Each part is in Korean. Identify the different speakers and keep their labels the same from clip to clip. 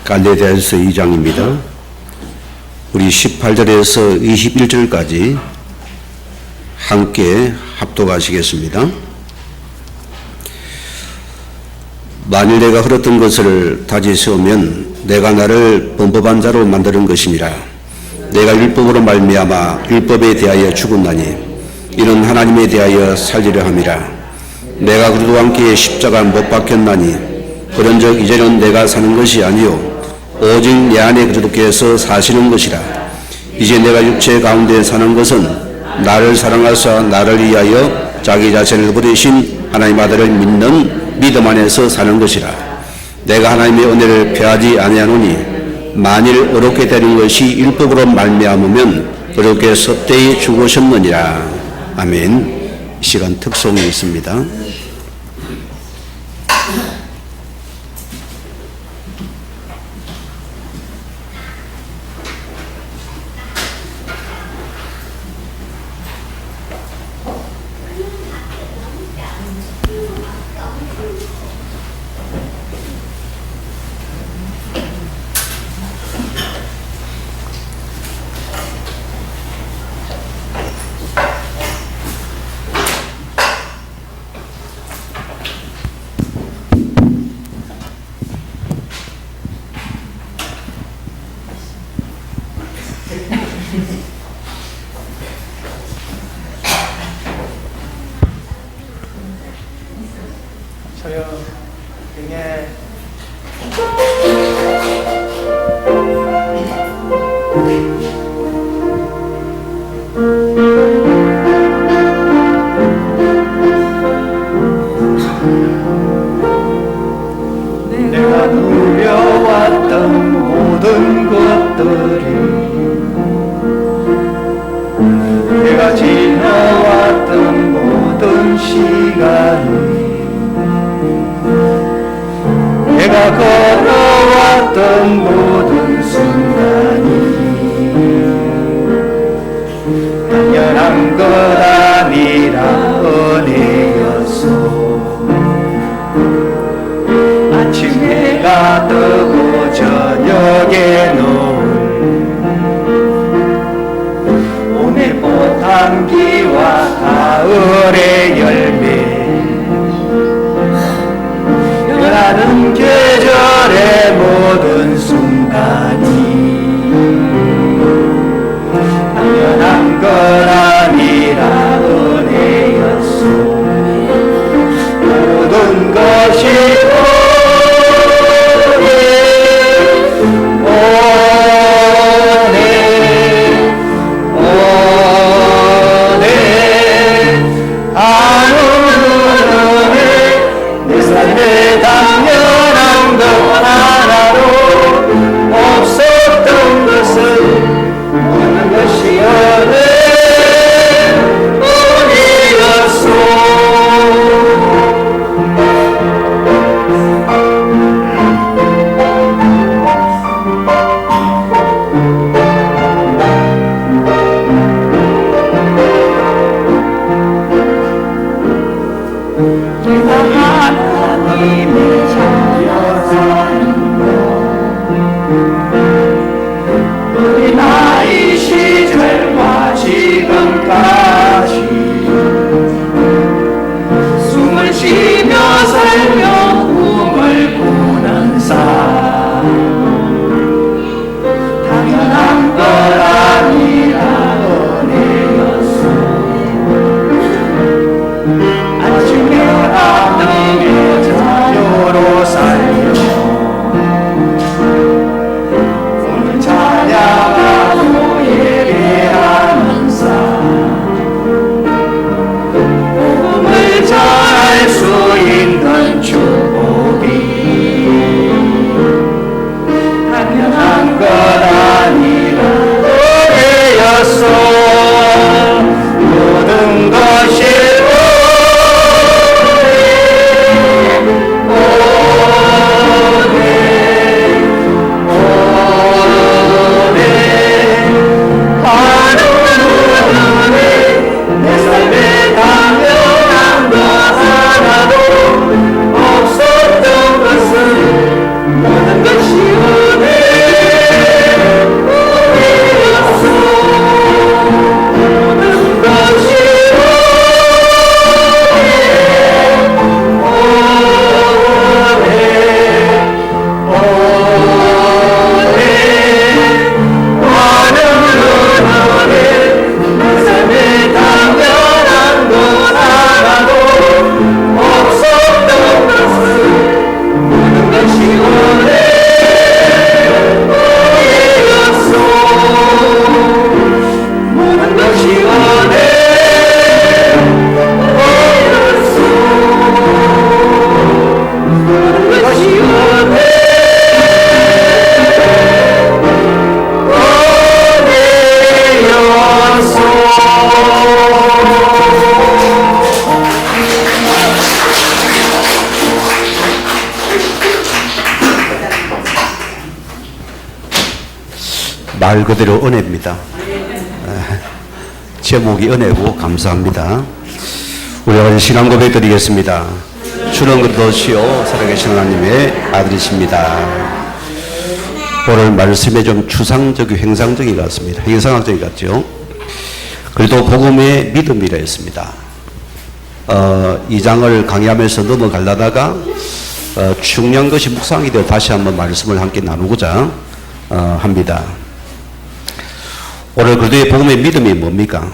Speaker 1: 갈라디아서 2장입니다. 우리 18절에서 21절까지 함께 합독하시겠습니다. 만일 내가 흘렀던 것을 다시 세우면 내가 나를 범법한 자로 만드는 것이니라. 내가 율법으로 말미암아 율법에 대하여 죽었나니 이는 하나님에 대하여 살리려 함이라. 내가 그리스도와 함께 십자가 못 박혔나니 그런즉 이제는 내가 사는 것이 아니요 오직 내 안에 그리스도께서 사시는 것이라. 이제 내가 육체 가운데 사는 것은 나를 사랑하사 나를 위하여 자기 자신을 버리신 하나님 아들을 믿는 믿음 안에서 사는 것이라. 내가 하나님의 은혜를 패하지 아니하노니 만일 어렵게 되는 것이 율법으로 말미암으면 그렇게 섭대히 죽으셨느니라. 아멘. 이 시간 특송이 있습니다.
Speaker 2: 저요 등에 내가 누려왔던 모든 것들이 내가 지나왔던 모든 시간이 내가 걸어왔던 모든 순간이 당연한 것 아니라 은혜였소. 아침 해가 뜨고 저녁에 노을 봄의 꽃향기와 가을의 열매 변하는 계절의 모든 순간이 당연한 것 아니라
Speaker 1: 말 그대로 은혜입니다. 제목이 은혜고 감사합니다. 우리가 신앙 고백 드리겠습니다. 주는 그리스도시요 살아계신 하나님의 아들이십니다. 오늘 말씀에 좀 추상적이고 행상적인 것 같습니다. 행상학적인 것 같죠. 그래도 복음의 믿음이라 했습니다. 이 장을 강의하면서 넘어가려다가 중요한 것이 묵상이 되어 다시 한번 말씀을 함께 나누고자 합니다. 오늘 그리스도의 복음의 믿음이 뭡니까?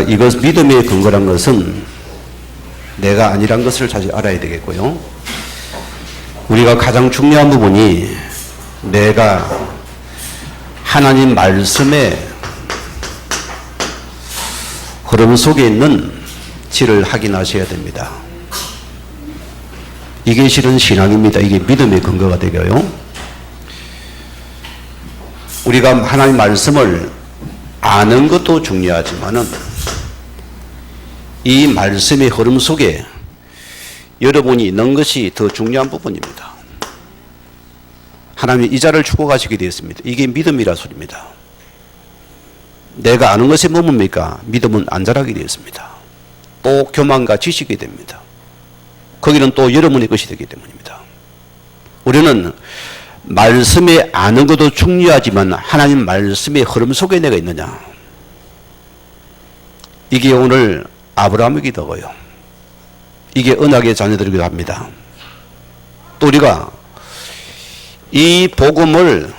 Speaker 1: 이것 믿음의 근거란 것은 내가 아니란 것을 사실 알아야 되겠고요. 우리가 가장 중요한 부분이 내가 하나님 말씀의 흐름 속에 있는 지를 확인하셔야 됩니다. 이게 실은 신앙입니다. 이게 믿음의 근거가 되고요. 우리가 하나님 말씀을 아는 것도 중요하지만은 이 말씀의 흐름 속에 여러분이 있는 것이 더 중요한 부분입니다. 하나님이 이 자를 축복하시게 되었습니다. 이게 믿음이라 소리입니다. 내가 아는 것이 뭡니까? 믿음은 안 자라게 되었습니다. 또 교만과 지식이 됩니다. 거기는 또 여러분의 것이 되기 때문입니다. 우리는 말씀에 아는 것도 중요하지만 하나님 말씀의 흐름 속에 내가 있느냐. 이게 오늘 아브라함이기도 하고요. 이게 언약의 자녀들이기도 합니다. 또 우리가 이 복음을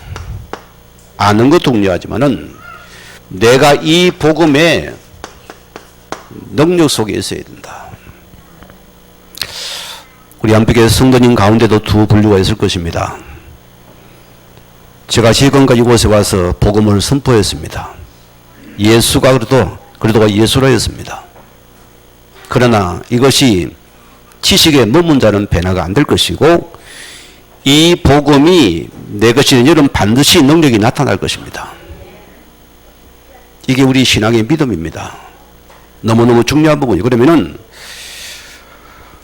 Speaker 1: 아는 것도 중요하지만은 내가 이 복음의 능력 속에 있어야 된다. 우리 안팎의 성도님 가운데도 두 분류가 있을 것입니다. 제가 지금까지 이곳에 와서 복음을 선포했습니다. 예수가 그래도가 예수라 했습니다. 그러나 이것이 지식에 머문 자는 변화가 안 될 것이고 이 복음이 내 것이는 여러분 반드시 능력이 나타날 것입니다. 이게 우리 신앙의 믿음입니다. 너무너무 중요한 부분이 그러면은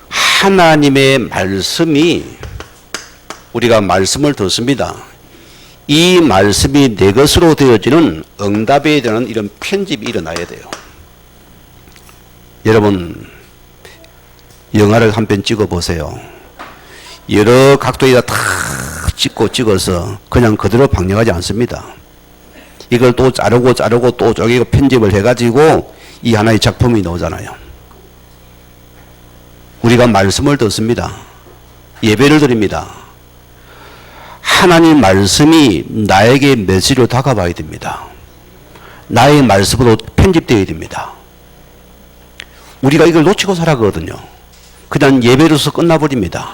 Speaker 1: 하나님의 말씀이 우리가 말씀을 듣습니다. 이 말씀이 내 것으로 되어지는 응답에 대한 이런 편집이 일어나야 돼요. 여러분 영화를 한 편 찍어 보세요. 여러 각도에다 다 찍어서 그냥 그대로 방영하지 않습니다. 이걸 또 자르고 또 쪼개고 편집을 해가지고 이 하나의 작품이 나오잖아요. 우리가 말씀을 듣습니다. 예배를 드립니다. 하나님 말씀이 나에게 메시지로 다가와야 됩니다. 나의 말씀으로 편집되어야 됩니다. 우리가 이걸 놓치고 살아가거든요. 그냥 예배로서 끝나버립니다.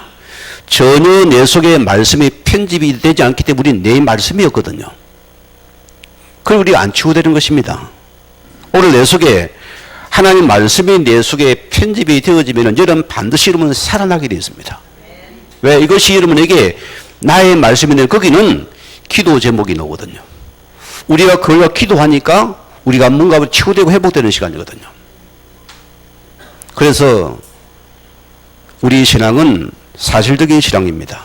Speaker 1: 전혀 내 속에 말씀이 편집이 되지 않기 때문에 우리는 내 말씀이었거든요. 그걸 우리가 안 치유되는 것입니다. 오늘 내 속에 하나님 말씀이 내 속에 편집이 되어지면 여러분 반드시 여러분은 살아나게 되어 있습니다. 왜? 이것이 여러분에게 나의 말씀인데 거기는 기도 제목이 나오거든요. 우리가 그걸로 기도하니까 우리가 뭔가 치유되고 회복되는 시간이거든요. 그래서 우리 신앙은 사실적인 신앙입니다.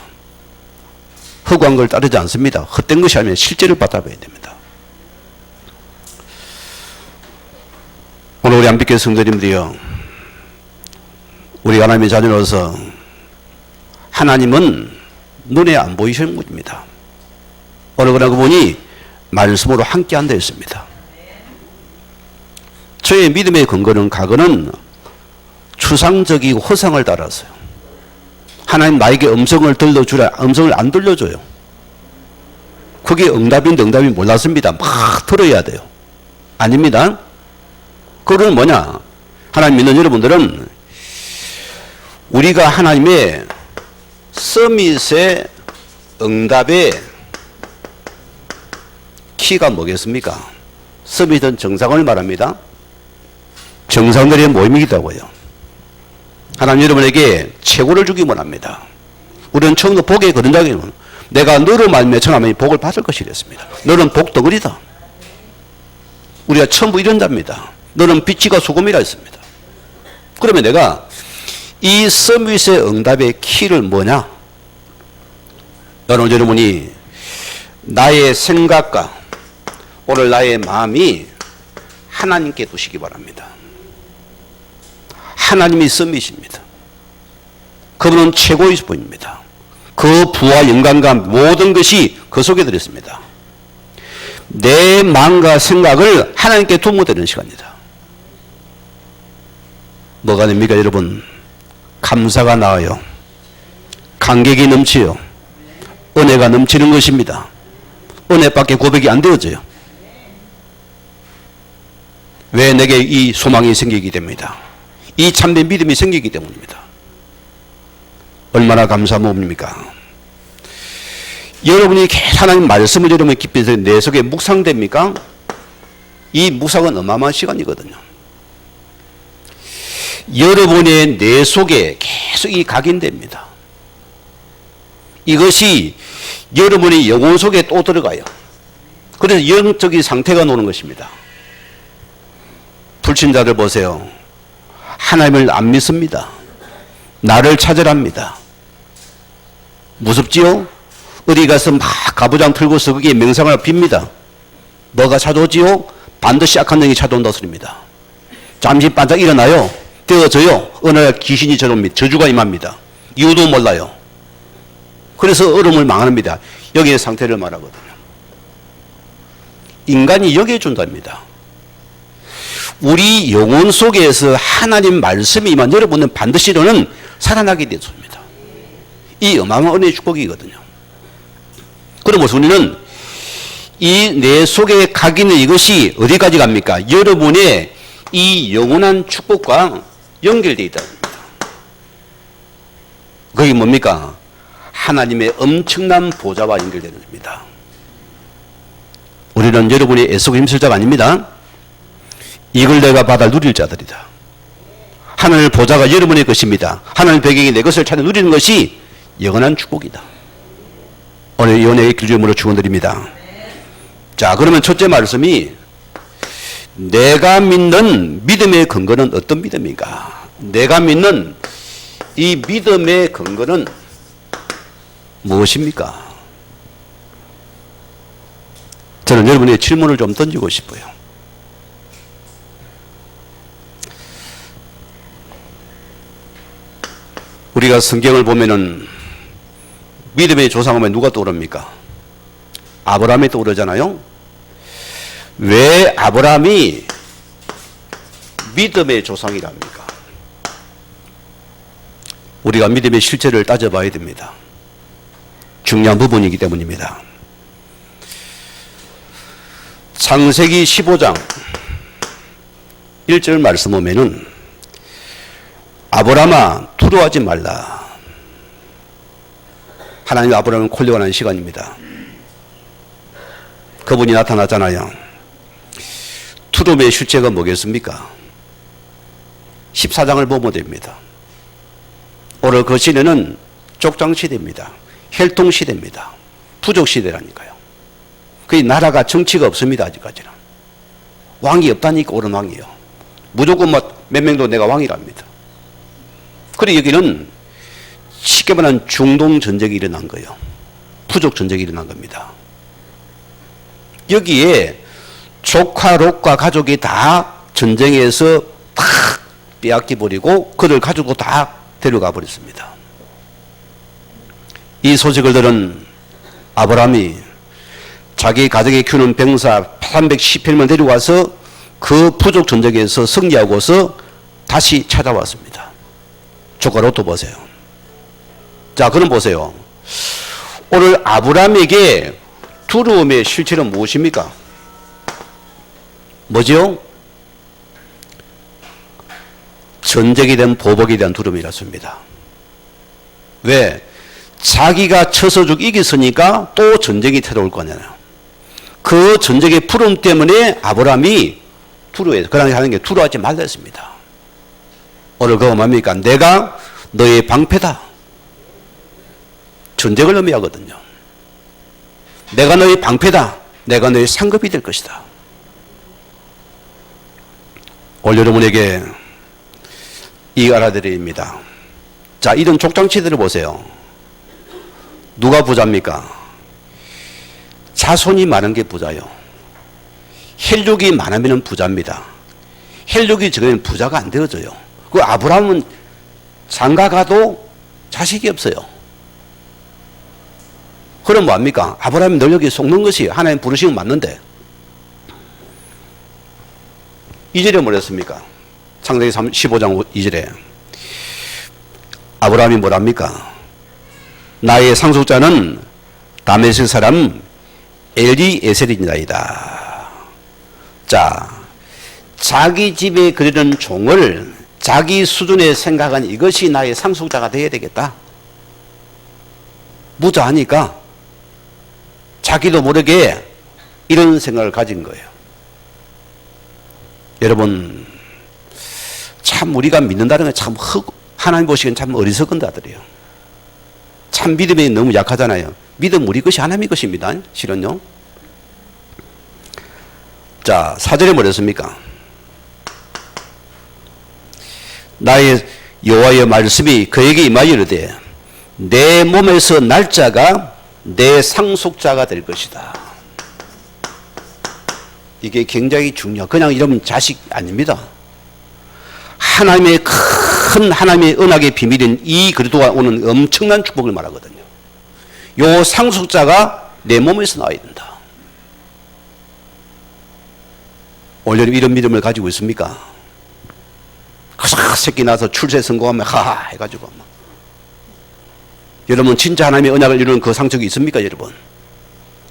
Speaker 1: 허구한 걸 따르지 않습니다. 헛된 것이 아니면 실제를 받아봐야 됩니다. 오늘 우리 안빛교회 성도님들이요, 우리 하나님의 자녀로서 하나님은 눈에 안 보이시는 분입니다. 어느 거나 보니 말씀으로 함께 한다 했습니다. 저의 믿음의 근거는 과거는 추상적이고 허상을 따라서요. 하나님 나에게 음성을 들려주라, 음성을 안 들려줘요. 그게 응답인데 응답이 몰랐습니다. 막 들어야 돼요. 아닙니다. 그건 뭐냐? 하나님 믿는 여러분들은 우리가 하나님의 서밋의 응답의 키가 뭐겠습니까? 서밋은 정상을 말합니다. 정상들의 모임이기도 하고요. 하나님 여러분에게 최고를 주기 원합니다. 우리는 처음부터 복의 그런 자기는 내가 너로 말미암아 천하만이 복을 받을 것이랬습니다. 너는 복덩어리다. 우리가 처음부터 이런 자입니다. 너는 빛이가 소금이라 했습니다. 그러면 내가 이 서밋의 응답의 키를 뭐냐? 오늘 여러분이 나의 생각과 오늘 나의 마음이 하나님께 두시기 바랍니다. 하나님이 썸이십니다. 그분은 최고의 분입니다. 그 부와 영광과 모든 것이 그 속에 들어있습니다. 내 마음과 생각을 하나님께 도모되는 시간입니다. 뭐가 됩니까 여러분? 감사가 나와요. 감격이 넘치요. 은혜가 넘치는 것입니다. 은혜밖에 고백이 안 되어져요. 왜 내게 이 소망이 생기게 됩니다. 이 참된 믿음이 생기기 때문입니다. 얼마나 감사합니까? 여러분이 하나님 말씀을 여러분 깊이 내 속에 묵상됩니까? 이 묵상은 어마어마한 시간이거든요. 여러분의 내 속에 계속 이 각인됩니다. 이것이 여러분의 영혼 속에 또 들어가요. 그래서 영적인 상태가 노는 것입니다. 불신자들 보세요. 하나님을 안 믿습니다. 나를 찾으랍니다. 무섭지요? 어디 가서 막 가부장 틀고서 거기에 명상을 빕니다. 뭐가 찾아오지요? 반드시 악한 영이 찾아온다 소리입니다. 잠시 반짝 일어나요. 떼어져요. 어느 날 귀신이 저럽니다. 저주가 임합니다. 이유도 몰라요. 그래서 얼음을 망합니다. 여기의 상태를 말하거든요. 인간이 여기에 준답니다. 우리 영혼 속에서 하나님 말씀이 임한 여러분은 반드시 너는 살아나게 되었습니다. 이 어마어마한 은혜의 축복이거든요. 그러면서 우리는 이 내 속에 각인은 이것이 어디까지 갑니까? 여러분의 이 영원한 축복과 연결되어 있다. 그게 뭡니까? 하나님의 엄청난 보좌와 연결되는 겁니다. 우리는 여러분이 애쓰고 힘쓸 자가 아닙니다. 이걸 내가 받아 누릴 자들이다. 하나님의 보좌가 여러분의 것입니다. 하나님의 배경이 내 것을 찾아 누리는 것이 영원한 축복이다. 오늘 연애의 길주임으로 축원드립니다. 자, 그러면 첫째 말씀이 내가 믿는 믿음의 근거는 어떤 믿음인가? 내가 믿는 이 믿음의 근거는 무엇입니까? 저는 여러분의 질문을 좀 던지고 싶어요. 우리가 성경을 보면은 믿음의 조상하면 누가 떠오릅니까? 아브라함이 떠오르잖아요. 왜 아브라함이 믿음의 조상이랍니까? 우리가 믿음의 실체를 따져봐야 됩니다. 중요한 부분이기 때문입니다. 창세기 15장 1절 말씀 보면은 아브라함아 두려워하지 말라. 하나님이 아브라함을 콜려가는 시간입니다. 그분이 나타나잖아요. 두려움의 실체가 뭐겠습니까? 14장을 보면 됩니다. 오늘 그 시대는 족장시대입니다. 혈통시대입니다. 부족시대라니까요. 그 나라가 정치가 없습니다. 아직까지는. 왕이 없다니까 옳은 왕이요. 무조건 몇 명도 내가 왕이랍니다. 그리고 여기는 쉽게 말하면 중동전쟁이 일어난 거예요. 부족전쟁이 일어난 겁니다. 여기에 조카, 롯과 가족이 다 전쟁에서 다 빼앗겨버리고 그들 가족도 다 데려가 버렸습니다. 이 소식을 들은 아브라함이 자기 가족이 키우는 병사 310명을 데려와서 그 부족 전쟁에서 승리하고서 다시 찾아왔습니다. 조카 롯도 보세요. 자, 그럼 보세요. 오늘 아브라함에게 두려움의 실체는 무엇입니까? 뭐죠? 전쟁에 대한 보복에 대한 두려움이었습니다. 왜? 자기가 쳐서 이겼으니까 또 전쟁이 터져올 거잖아요. 그 전쟁의 부름 때문에 아브라함이 두려워해서 그러나 하는 게 두려워하지 말라 했습니다. 오늘 그거 뭡니까? 내가 너의 방패다. 전쟁을 의미하거든요. 내가 너의 방패다. 내가 너의 상급이 될 것이다. 오늘 여러분에게 이 알아드립니다. 자, 이런 족장치들을 보세요. 누가 부자입니까? 자손이 많은 게 부자요. 혈육이 많으면 부자입니다. 혈육이 적으면 부자가 안 되어져요. 그 아브라함은 장가 가도 자식이 없어요. 그럼 뭐합니까? 아브라함이 늘 여기 속는 것이 하나님 부르시면 맞는데 2절에 뭐랬습니까? 창세기 15장 2절에 아브라함이 뭐랍니까? 나의 상속자는 다메섹 사람 엘리에셀이니이다. 자, 자기 집에 그리는 종을 자기 수준에 생각한 이것이 나의 상속자가 되어야 되겠다. 무자하니까 자기도 모르게 이런 생각을 가진 거예요. 여러분, 참 우리가 믿는다는 건 참 하나님 보시기엔 참 어리석은 자들이에요. 참 믿음이 너무 약하잖아요. 믿음 우리 것이 하나님의 것입니다. 실은요. 자, 4절에 뭐랬습니까? 나의 여호와의 말씀이 그에게 임하여 이르되 내 몸에서 날짜가 내 상속자가 될 것이다. 이게 굉장히 중요해요. 그냥 이러면 자식 아닙니다. 하나님의 큰 하나님의 언약의 비밀인 이 그리스도가 오는 엄청난 축복을 말하거든요. 요 상속자가 내 몸에서 나와야 된다. 오늘 이런 믿음을 가지고 있습니까? 새끼 나서 출세 성공하면 하하 해가지고 여러분 진짜 하나님의 언약을 이루는 그 상속이 있습니까 여러분?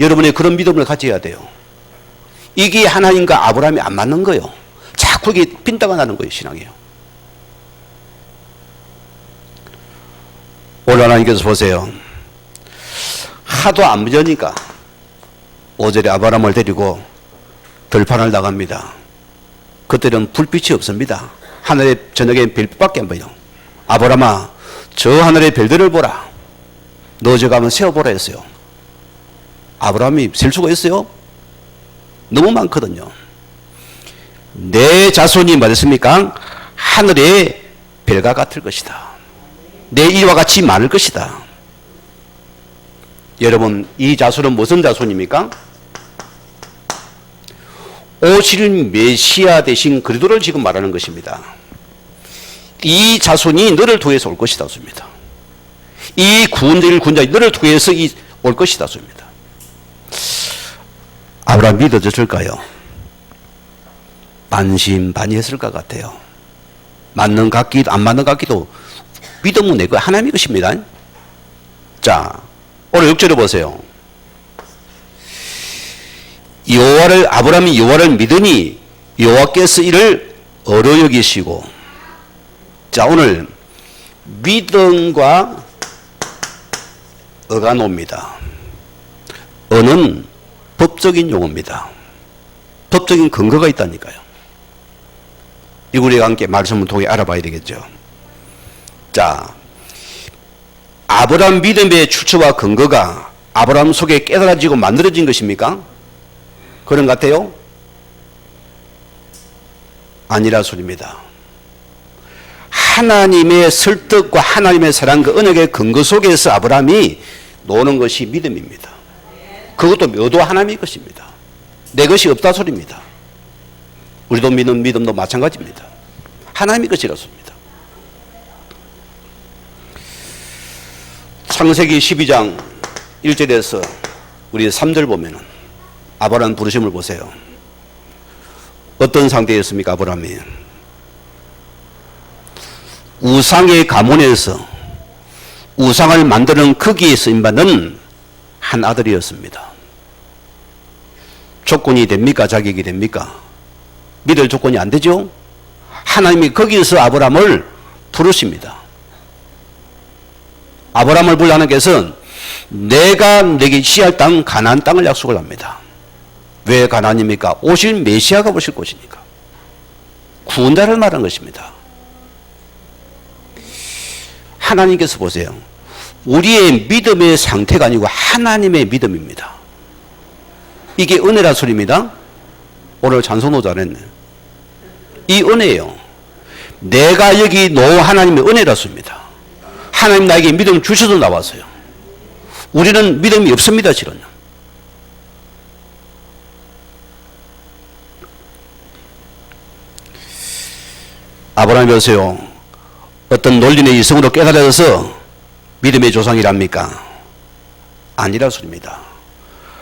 Speaker 1: 여러분의 그런 믿음을 가져야 돼요. 이게 하나님과 아브라함이 안 맞는 거예요. 자꾸 이게 빈다가 나는 거예요. 신앙이에요. 오늘 하나님께서 보세요. 하도 안 믿으니까 5절에 아브라함을 데리고 들판을 나갑니다. 그때는 불빛이 없습니다. 하늘의 저녁에 별빛밖에 안 보여. 아브라함아, 저 하늘의 별들을 보라. 너 저 가면 세어보라 했어요. 아브라함이 셀 수가 있어요? 너무 많거든요. 내 자손이 말했습니까? 하늘의 별과 같을 것이다. 내 이와 같이 많을 것이다. 여러분, 이 자손은 무슨 자손입니까? 오실 메시아 대신 그리스도를 지금 말하는 것입니다. 이 자손이 너를 통해서 올 것이다 습니다. 이 구원될 군자이 너를 통해서 올 것이다 습니다. 아브라함 믿어졌을까요? 반신반의했을 것 같아요. 맞는 같기도 안 맞는 같기도 믿음은 내 거 하나님의 것입니다. 자, 오늘 6절을 보세요. 아브라함이 여호와를 믿으니 여호와께서 이를 어려 여기시고. 자, 오늘 믿음과 어가 놉니다. 어는 법적인 용어입니다. 법적인 근거가 있다니까요. 이거 우리가 함께 말씀을 통해 알아봐야 되겠죠. 자, 아브라함 믿음의 출처와 근거가 아브라함 속에 깨달아지고 만들어진 것입니까? 그런 것 같아요? 아니라 소리입니다. 하나님의 설득과 하나님의 사랑 그 언약의 근거 속에서 아브라함이 노는 것이 믿음입니다. 그것도 묘도 하나님의 것입니다. 내 것이 없다 소리입니다. 우리도 믿는 믿음도 마찬가지입니다. 하나님의 것이라습니다. 창세기 12장 1절에서 우리 3절 보면은 아브라함 부르심을 보세요. 어떤 상태였습니까? 아브라함이 우상의 가문에서 우상을 만드는 거기에 쓰임받는 한 아들이었습니다. 조건이 됩니까? 자격이 됩니까? 믿을 조건이 안 되죠? 하나님이 거기에서 아브라함을 부르십니다. 아브라함을 불러 하나님께서는 내가 내게 시할 땅 가나안 땅을 약속을 합니다. 왜 가나안입니까? 오실 메시아가 오실 곳이니까. 구원자를 말하는 것입니다. 하나님께서 보세요. 우리의 믿음의 상태가 아니고 하나님의 믿음입니다. 이게 은혜라 소리입니다. 오늘 찬송도 잘했네. 이 은혜예요. 내가 여기 놓은 하나님의 은혜라 소리입니다. 하나님 나에게 믿음 주셔서 나왔어요. 우리는 믿음이 없습니다, 실은. 아브라함이 보세요. 어떤 논리의 이성으로 깨달아져서 믿음의 조상이랍니까? 아니라 소리입니다.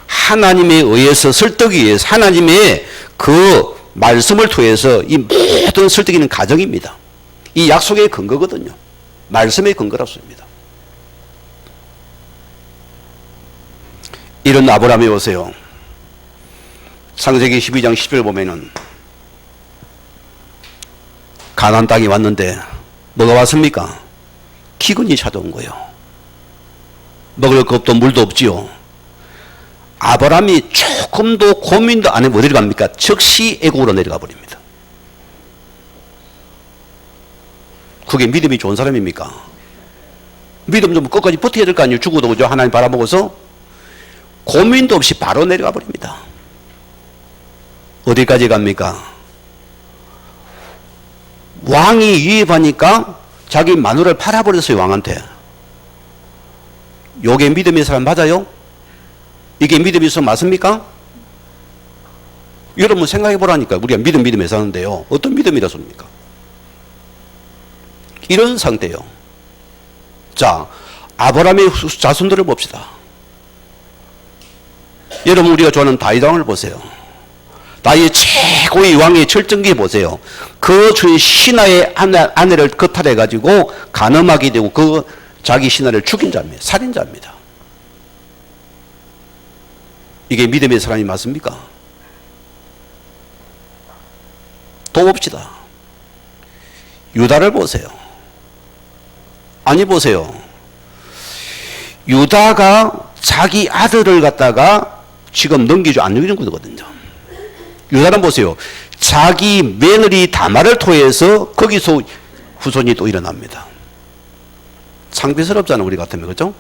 Speaker 1: 하나님에 의해서 설득에 의해서 하나님의 그 말씀을 통해서 이 모든 설득이는 가정입니다. 이 약속의 근거거든요. 말씀의 근거라 소리입니다. 이런 아브라함이 오세요. 창세기 12장 10절 보면은 가나안 땅에 왔는데 뭐가 왔습니까? 기근이 찾아온 거예요. 먹을 것 없고 물도 없지요. 아브라함이 조금도 고민도 안 해고 어디로 갑니까? 즉시 애국으로 내려가 버립니다. 그게 믿음이 좋은 사람입니까? 믿음 좀 끝까지 버텨야 될 거 아니에요. 죽어도 그죠? 하나님 바라보고서 고민도 없이 바로 내려가 버립니다. 어디까지 갑니까? 왕이 위협하니까 자기 마누라를 팔아버렸어요. 왕한테. 요게 믿음의 사람 맞아요? 이게 믿음이 있어 맞습니까? 여러분 생각해 보라니까. 우리가 믿음에 사는데요. 어떤 믿음이라 섭니까? 이런 상태요. 자, 아브라함의 자손들을 봅시다. 여러분 우리가 좋아하는 다윗 왕을 보세요. 다윗 최고의 왕의 철정기 보세요. 그 주인 신하의 아내를 거탈해 가지고 간음하게 되고 그 자기 신하를 죽인 자입니다. 살인자입니다. 이게 믿음의 사람이 맞습니까? 또 봅시다. 유다를 보세요. 아니 보세요. 유다가 자기 아들을 갖다가 지금 안 넘기는 거거든요. 유다는 보세요. 자기 며느리 다말을 통해서 거기서 후손이 또 일어납니다. 창피스럽잖아요. 우리 같으면. 그렇죠?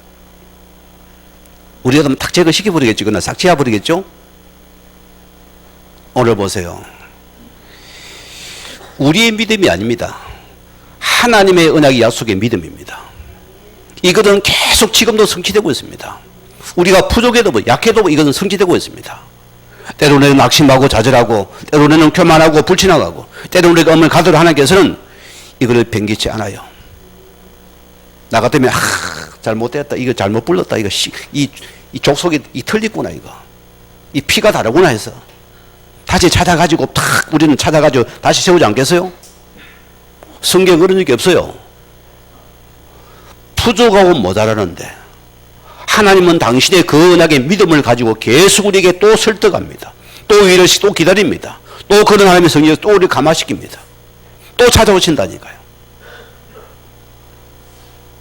Speaker 1: 우리 같으면 탁 제거시켜버리겠죠. 그러나 싹 지어버리겠죠? 오늘 보세요. 우리의 믿음이 아닙니다. 하나님의 언약의 약속의 믿음입니다. 이것은 계속 지금도 성취되고 있습니다. 우리가 부족해도 약해도 이것은 성취되고 있습니다. 때로는 낙심하고 좌절하고 때로는 교만하고 불신하고 때로는 우리가 없는 가도를 하나님께서는 이거를 변기치 않아요. 나 같으면 잘못됐다. 이거 잘못 불렀다. 이거 이 족속이 틀리구나. 이거 이 피가 다르구나 해서 다시 찾아가지고 우리는 찾아가지고 다시 세우지 않겠어요? 성경 그런 적이 없어요. 부족하고 모자라는데 하나님은 당신의 그 언약의 믿음을 가지고 계속 우리에게 또 설득합니다. 또 이러시 또 기다립니다. 또 그런 하나님의 성령을 또 우리를 감화시킵니다. 또 찾아오신다니까요.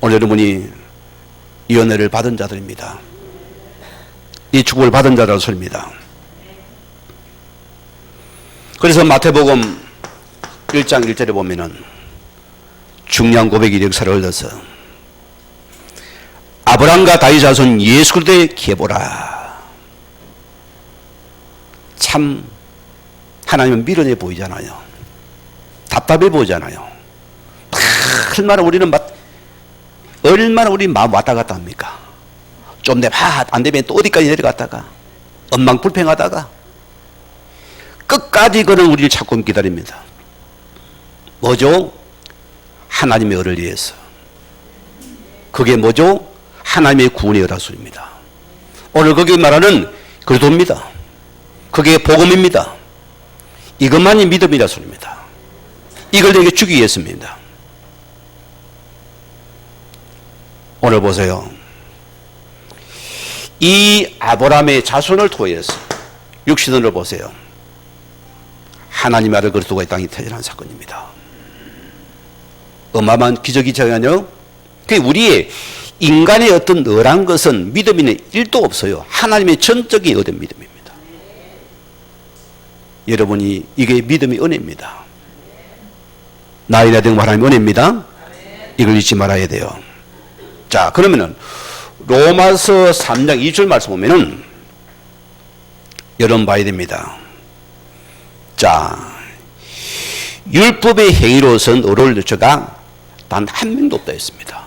Speaker 1: 오늘 여러분이 이 은혜를 받은 자들입니다. 이 축복을 받은 자라는 소리입니다. 그래서 마태복음 1장 1절에 보면은 중요한 고백이 역사를 흘러서 아브라함과 다윗 자손 예수 그리스도의 기해보라. 참 하나님은 미련해 보이잖아요. 답답해 보이잖아요. 얼마나 우리 마음 왔다 갔다 합니까? 좀 내봐 안 되면 또 어디까지 내려갔다가 엉망불평하다가 끝까지 그는 우리를 찾고 기다립니다. 뭐죠? 하나님의 의를 위해서. 그게 뭐죠? 하나님의 구원의 의라소입니다. 오늘 거기 말하는 그리스도입니다. 그게 복음입니다. 이것만이 믿음이라 소리입니다. 이걸 내게 주기 위해서입니다. 오늘 보세요. 이 아브라함의 자손을 통해서 육신을 보세요. 하나님 아들 그리스도가 이 땅에 태어난 사건입니다. 어마어마한 기적이 자연요. 그게 우리의 인간의 어떤 의란 것은 믿음에는 1도 없어요. 하나님의 전적인 의된 믿음입니다. 여러분이 이게 믿음의 은혜입니다. 나이나 된 하나님의 은혜입니다. 이걸 잊지 말아야 돼요. 자, 그러면은 로마서 3장 2절 말씀 보면은 여러분 봐야 됩니다. 자, 율법의 행위로선 의로울 자가 단 한 명도 없다 했습니다.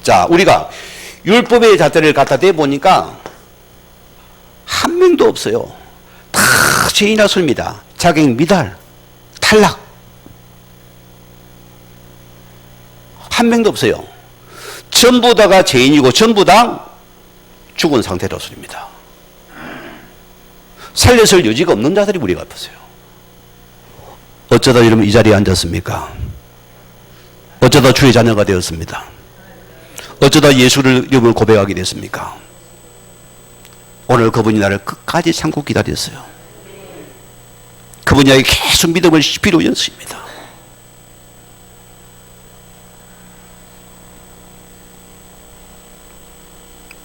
Speaker 1: 자, 우리가 율법의 잣대를 갖다 대보니까 한 명도 없어요. 다 죄인이라 소리입니다. 자격 미달, 탈락. 한 명도 없어요. 전부 다가 죄인이고 전부 다 죽은 상태로서입니다. 살려줄 여지가 없는 자들이 우리가 없어요. 어쩌다 여러분 이 자리에 앉았습니까? 어쩌다 주의 자녀가 되었습니다. 어쩌다 예수를 여러분 고백하게 됐습니까? 오늘 그분이 나를 끝까지 참고 기다렸어요. 그분이 나에게 계속 믿음을 필요 연습입니다.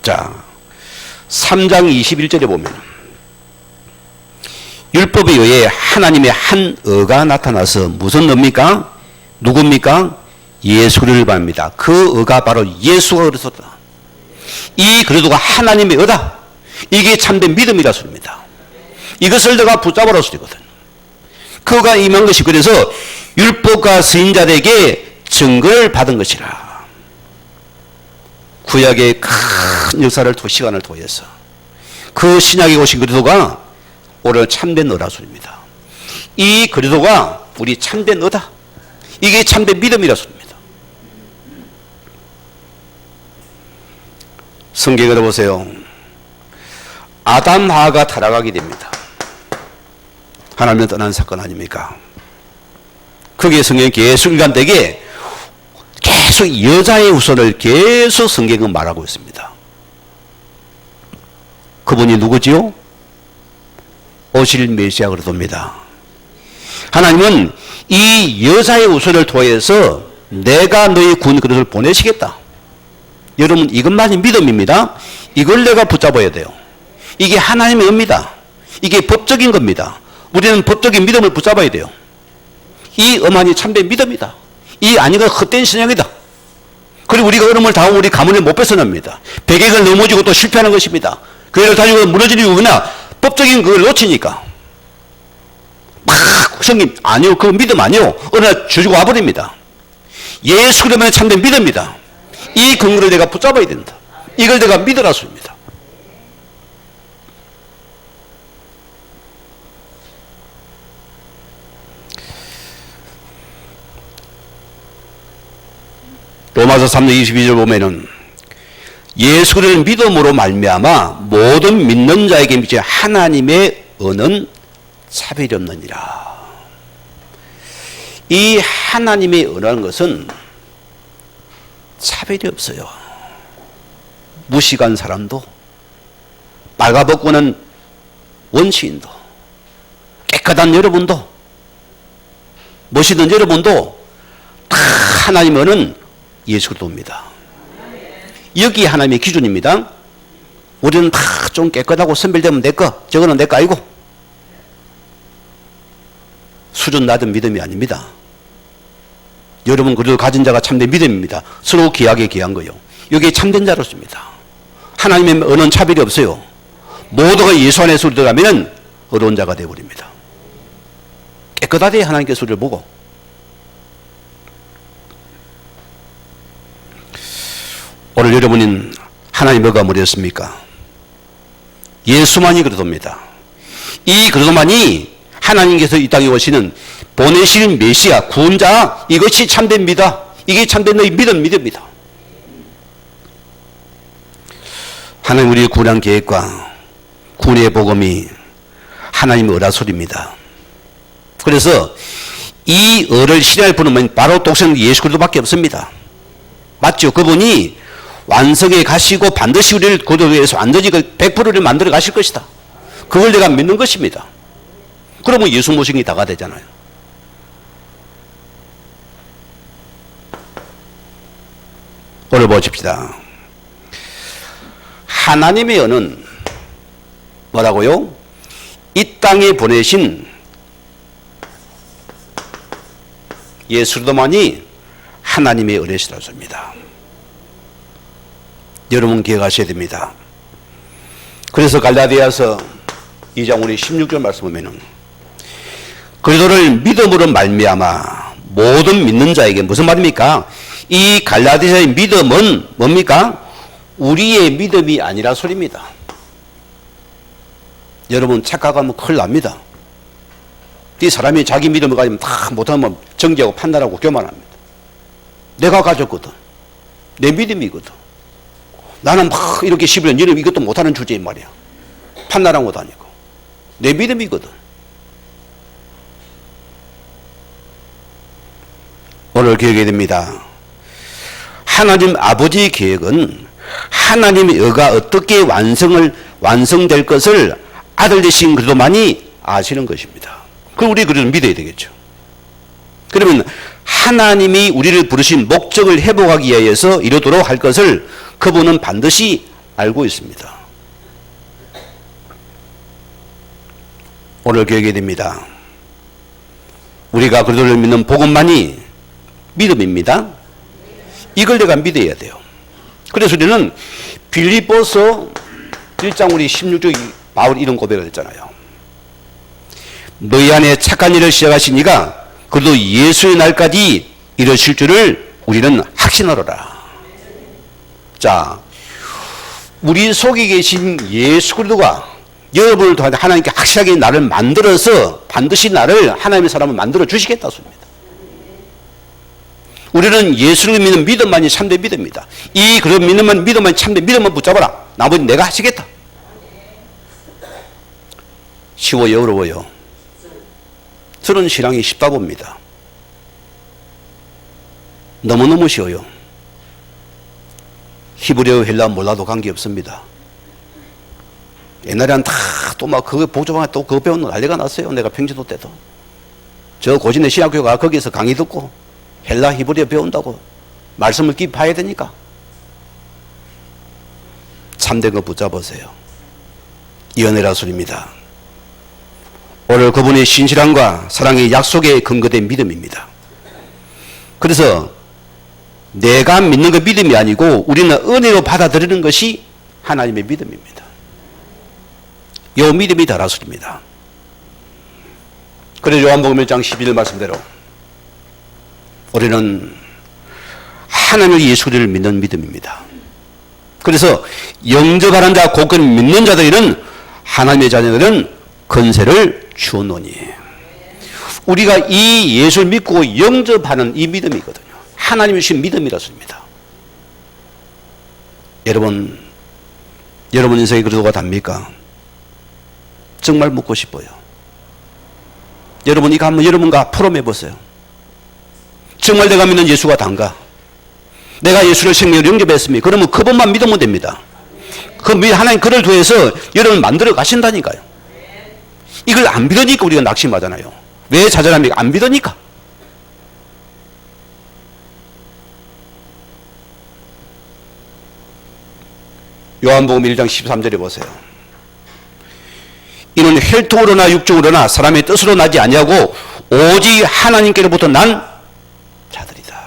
Speaker 1: 자, 3장 21절에 보면 율법에 의해 하나님의 한 의가 나타나서 무슨 의입니까? 누굽니까? 예수를 말합니다. 그 의가 바로 예수가 그리스도다. 이 그리스도가 하나님의 의다. 이게 참된 믿음이라 소리입니다. 이것을 내가 붙잡으라 소리거든. 그가 임한 것이 그래서 율법과 선지자들에게 증거를 받은 것이라. 구약의 큰 역사를 시간을 통해서 그 신약에 오신 그리스도가 오늘 참된 의라 소리입니다. 이 그리스도가 우리 참된 의다. 이게 참된 믿음이라 소리입니다. 성경을 보세요. 아담 하와가 타락하게 됩니다. 하나님을 떠난 사건 아닙니까? 그게 성경이 계속 일관되게 계속 여자의 후손을 계속 성경은 말하고 있습니다. 그분이 누구지요? 오실 메시아 그리스도입니다. 하나님은 이 여자의 후손을 통해서 내가 너희 군 그리스도를 보내시겠다. 여러분 이것만이 믿음입니다. 이걸 내가 붙잡아야 돼요. 이게 하나님의 의입니다. 이게 법적인 겁니다. 우리는 법적인 믿음을 붙잡아야 돼요. 이 의만이 참된 믿음이다. 이 아니가 헛된 신앙이다. 그리고 우리가 얼음을 당하고 우리 가문에 못 뺏어냅니다. 백액을 넘어지고 또 실패하는 것입니다. 그 애를 가지고 무너지는 이유가 법적인 그걸 놓치니까. 막 성님 아니요, 그 믿음 아니요. 어느 날 주주고 와버립니다. 예수 그리스도는 참된 믿음이다. 이 근거를 내가 붙잡아야 된다. 이걸 내가 믿으라 소리입니다. 로마서 3장 22절 보면은 예수 그리스도를 믿음으로 말미암아 모든 믿는 자에게 미쳐 하나님의 은은 차별이 없느니라. 이 하나님의 은라는 것은 차별이 없어요. 무식한 사람도, 빨가벗고는 원시인도, 깨끗한 여러분도, 멋있는 여러분도 다 하나님의 은은 예수 그리스도입니다. 여기 하나님의 기준입니다. 우리는 다 좀 깨끗하고 선별되면 내 거, 저거는 내 거 아니고. 수준 낮은 믿음이 아닙니다. 여러분 그리고 가진 자가 참된 믿음입니다. 서로 귀하게 귀한 거요. 여기에 참된 자로습니다. 하나님의 은은 차별이 없어요. 모두가 예수 안에서 들어가면 어려운 자가 되어버립니다. 깨끗하게 하나님께서 우리를 보고. 오늘 여러분은 하나님 뭐가 뭐였습니까? 예수만이 그리스도입니다. 이 그리스도만이 하나님께서 이 땅에 오시는 보내신 메시아 구원자, 이것이 참된 믿음. 이게 참된 너희 믿음입니다. 하나님 우리의 구원 계획과 구원의 복음이 하나님의 의라 소리입니다. 그래서 이 의를 실현할 분은 바로 독생 예수 그리스도밖에 없습니다. 맞죠? 그분이 완성해 가시고 반드시 우리를 구원을 위해서 완전히 100%를 만들어 가실 것이다. 그걸 내가 믿는 것입니다. 그러면 예수 모시기 다가 되잖아요. 오늘 보십시다. 하나님의 은은 뭐라고요? 이 땅에 보내신 예수 그리스도만이 하나님의 은혜시라고 합니다. 여러분 기억하셔야 됩니다. 그래서 갈라디아서 2장 우리 16절 말씀 보면은 그리스도를 믿음으로 말미암아 모든 믿는 자에게 무슨 말입니까? 이 갈라디아의 믿음은 뭡니까? 우리의 믿음이 아니라 소리입니다. 여러분 착각하면 큰일 납니다. 이 사람이 자기 믿음을 가지면 다 못하면 정죄하고 판단하고 교만합니다. 내가 가졌거든. 내 믿음이거든. 나는 막 이렇게 11년 이름 이것도 못하는 주제인 말이야. 판단하고 다니고. 내 믿음이거든. 오늘 기억해야 됩니다. 하나님 아버지의 계획은 하나님의 의가 어떻게 완성될 것을 아들 되신 그리스도만이 아시는 것입니다. 그럼 우리 그를 믿어야 되겠죠. 그러면 하나님이 우리를 부르신 목적을 회복하기 위해서 이루도록 할 것을 그분은 반드시 알고 있습니다. 오늘 기억해야 됩니다. 우리가 그리스도를 믿는 복음만이 믿음입니다. 이걸 내가 믿어야 돼요. 그래서 우리는 빌립보서 1장 우리 16절 바울이 이런 고백을 했잖아요. 너희 안에 착한 일을 시작하신 이가 그래도 예수의 날까지 이루실 줄을 우리는 확신하노라. 자, 우리 속에 계신 예수 그리스도가 여러분을 통해 하나님께 확실하게 나를 만들어서 반드시 나를 하나님의 사람을 만들어 주시겠다 소리입니다. 우리는 예수를 믿는 믿음만이 참된 믿음입니다. 이 그런 믿음만이 참된 믿음만 붙잡아라. 나머지 내가 하시겠다. 쉬워요, 어려워요? 저는 신앙이 쉽다 봅니다. 너무너무 쉬워요. 히브리어 헬라 몰라도 관계없습니다. 옛날에는 다 또 막 그거 복잡하게 또 그거 배우는 난리가 났어요. 내가 평지도 때도. 저 고진의 신학교가 거기서 강의 듣고 헬라 히브리어 배운다고 말씀을 깊이 봐야 되니까. 참된 거 붙잡으세요. 이 은혜라 소리입니다. 오늘 그분의 신실함과 사랑의 약속에 근거된 믿음입니다. 그래서 내가 믿는 그 믿음이 아니고 우리는 은혜로 받아들이는 것이 하나님의 믿음입니다. 이 믿음이 다라소리입니다. 그래서 요한복음 1장 11절 말씀대로 우리는 하나님의 예수를 믿는 믿음입니다. 그래서 영접하는 자 곧 믿는 자들은 하나님의 자녀들은 권세를 주노니. 우리가 이 예수를 믿고 영접하는 이 믿음이거든요. 하나님이 주신 믿음이라서입니다. 여러분 인생에 그리스도가 답니까? 정말 묻고 싶어요. 여러분 이거 한번 여러분과 포럼해 보세요. 정말 내가 믿는 예수가 단가? 내가 예수를 생명으로 영접했습니다. 그러면 그분만 믿으면 됩니다. 하나님 그를 통해서 여러분 만들어 가신다니까요. 이걸 안 믿으니까 우리가 낙심하잖아요. 왜 좌절합니까? 안 믿으니까. 요한복음 1장 13절에 보세요. 이는 혈통으로나 육정으로나 사람의 뜻으로 나지 아니하고 오직 하나님께로부터 난 자들이다.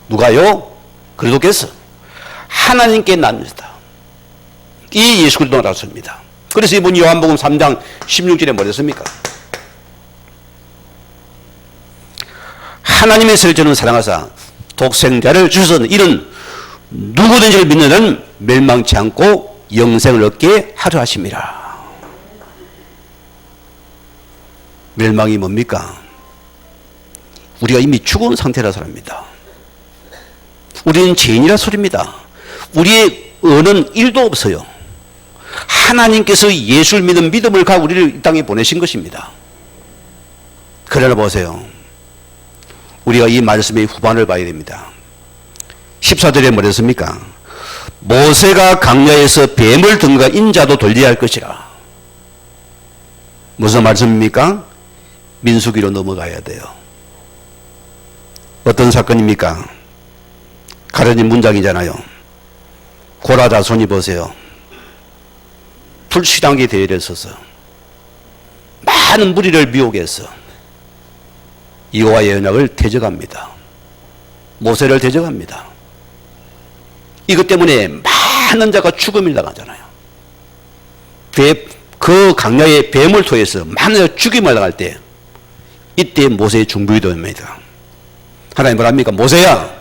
Speaker 1: 누가요? 그리스도께서 하나님께 난 자다. 이 예수 그리스도라서입니다. 그래서 이분이 요한복음 3장 16절에 뭐랬습니까? 하나님의 설전을 사랑하사 독생자를 주셔서 이는 누구든지를 믿는 자는 멸망치 않고 영생을 얻게 하려 하심이라. 멸망이 뭡니까? 우리가 이미 죽은 상태라서 합니다. 우리는 죄인이라 소리입니다. 우리의 의는 1도 없어요. 하나님께서 예수를 믿는 믿음을 가지고 우리를 이 땅에 보내신 것입니다. 그러나 보세요. 우리가 이 말씀의 후반을 봐야 됩니다. 14절에 뭐랬습니까? 모세가 강야에서 뱀을 등과 인자도 돌려야 할 것이라. 무슨 말씀입니까? 민수기로 넘어가야 돼요. 어떤 사건입니까? 가려진 문장이잖아요. 고라 자손이 보세요. 불신앙의 대열에 서서 많은 무리를 미혹해서 여호와의 언약을 대적합니다. 모세를 대적합니다. 이것 때문에 많은 자가 죽음을 당하잖아요. 그 강야의 뱀을 통해서 많은 자가 죽임을 당할 때 이때 모세의 중보가 됩니다. 하나님 뭐랍니까? 모세야,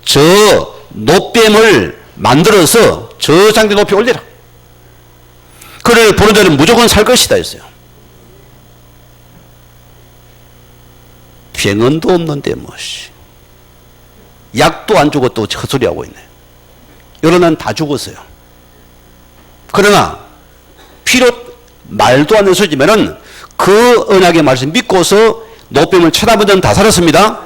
Speaker 1: 저 노뱀을 만들어서 저 장대 높이 올려라. 그를 보는 자는 무조건 살 것이다 했어요. 병원도 없는데 뭐시. 약도 안 주고 또 헛소리하고 있네. 여러분 다 죽었어요. 그러나 피로 말도 안 되는 소리지만은 그 언약의 말씀 믿고서 노뱀을 쳐다보던 다 살았습니다.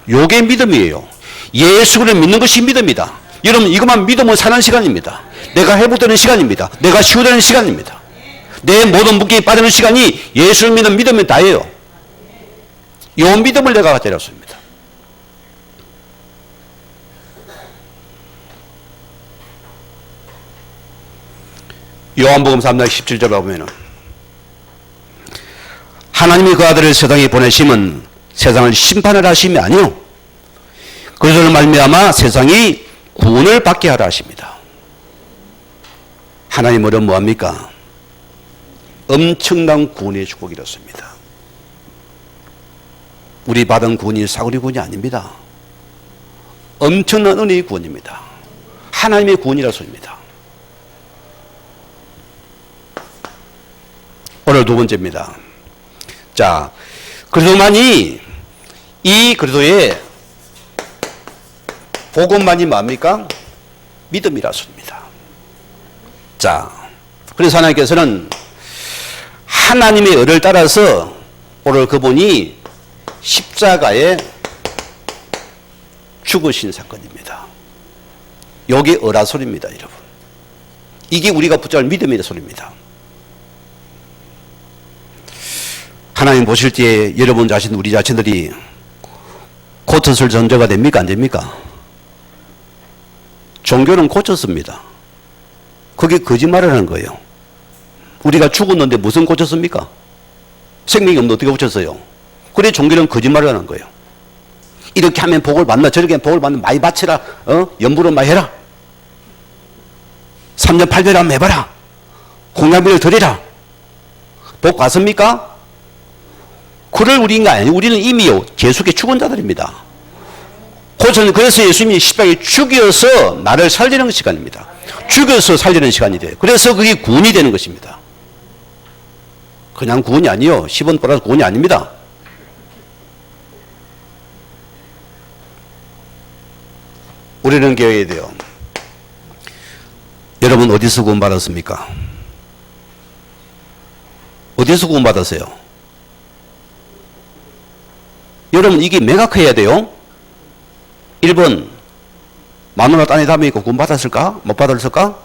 Speaker 1: 요게 믿음이에요. 예수를 믿는 것이 믿음이다. 여러분 이것만 믿으면 사는 시간입니다. 내가 회복되는 시간입니다. 내가 치유되는 시간입니다. 내 모든 무게에 빠지는 시간이 예수를 믿는 믿음이 다예요. 요 믿음을 내가 가져왔습니다. 요한복음 3장 17절에 보면은 하나님이 그 아들을 세상에 보내심은 세상을 심판을 하심이 아니요 그것을 말미암아 세상이 구원을 받게 하라 하십니다. 하나님은 뭐합니까? 엄청난 구원의 축복이었습니다. 우리 받은 구원이 사거리 구원이 아닙니다. 엄청난 은혜의 구원입니다. 하나님의 구원이라 소리입니다. 오늘 두 번째입니다. 자, 그리스도만이 이 그리스도의 복음만이 뭡니까? 믿음이라 소리입니다. 자, 그래서 하나님께서는 하나님의 의를 따라서 오늘 그분이 십자가에 죽으신 사건입니다. 여기 의라 소리입니다, 여러분. 이게 우리가 붙잡을 믿음이라 소리입니다. 하나님 보실 때 여러분 자신, 우리 자신들이 고쳤을 존재가 됩니까? 안 됩니까? 종교는 고쳤습니다. 그게 거짓말을 하는 거예요. 우리가 죽었는데 무슨 고쳤습니까? 생명이 없는데 어떻게 고쳤어요? 그래 종교는 거짓말을 하는 거예요. 이렇게 하면 복을 받나 저렇게 하면 복을 받나 많이 바치라. 연부로 많이 해라. 3년 8개월 한번 해봐라. 공양비를 드리라. 복 받습니까? 그럴 우리인가 아니에요. 우리는 이미요 계속해 죽은 자들입니다. 그래서 예수님이 십자가에 죽여서 나를 살리는 시간입니다. 죽여서 살리는 시간이 돼요. 그래서 그게 구원이 되는 것입니다. 그냥 구원이 아니요 10원 플러스 구원이 아닙니다. 우리는 깨어야 돼요. 여러분 어디서 구원 받았습니까? 어디서 구원 받았어요? 여러분 이게 명확해야 돼요. 1번 마누라 딴에 담에 있고 구원 받았을까? 못 받았을까?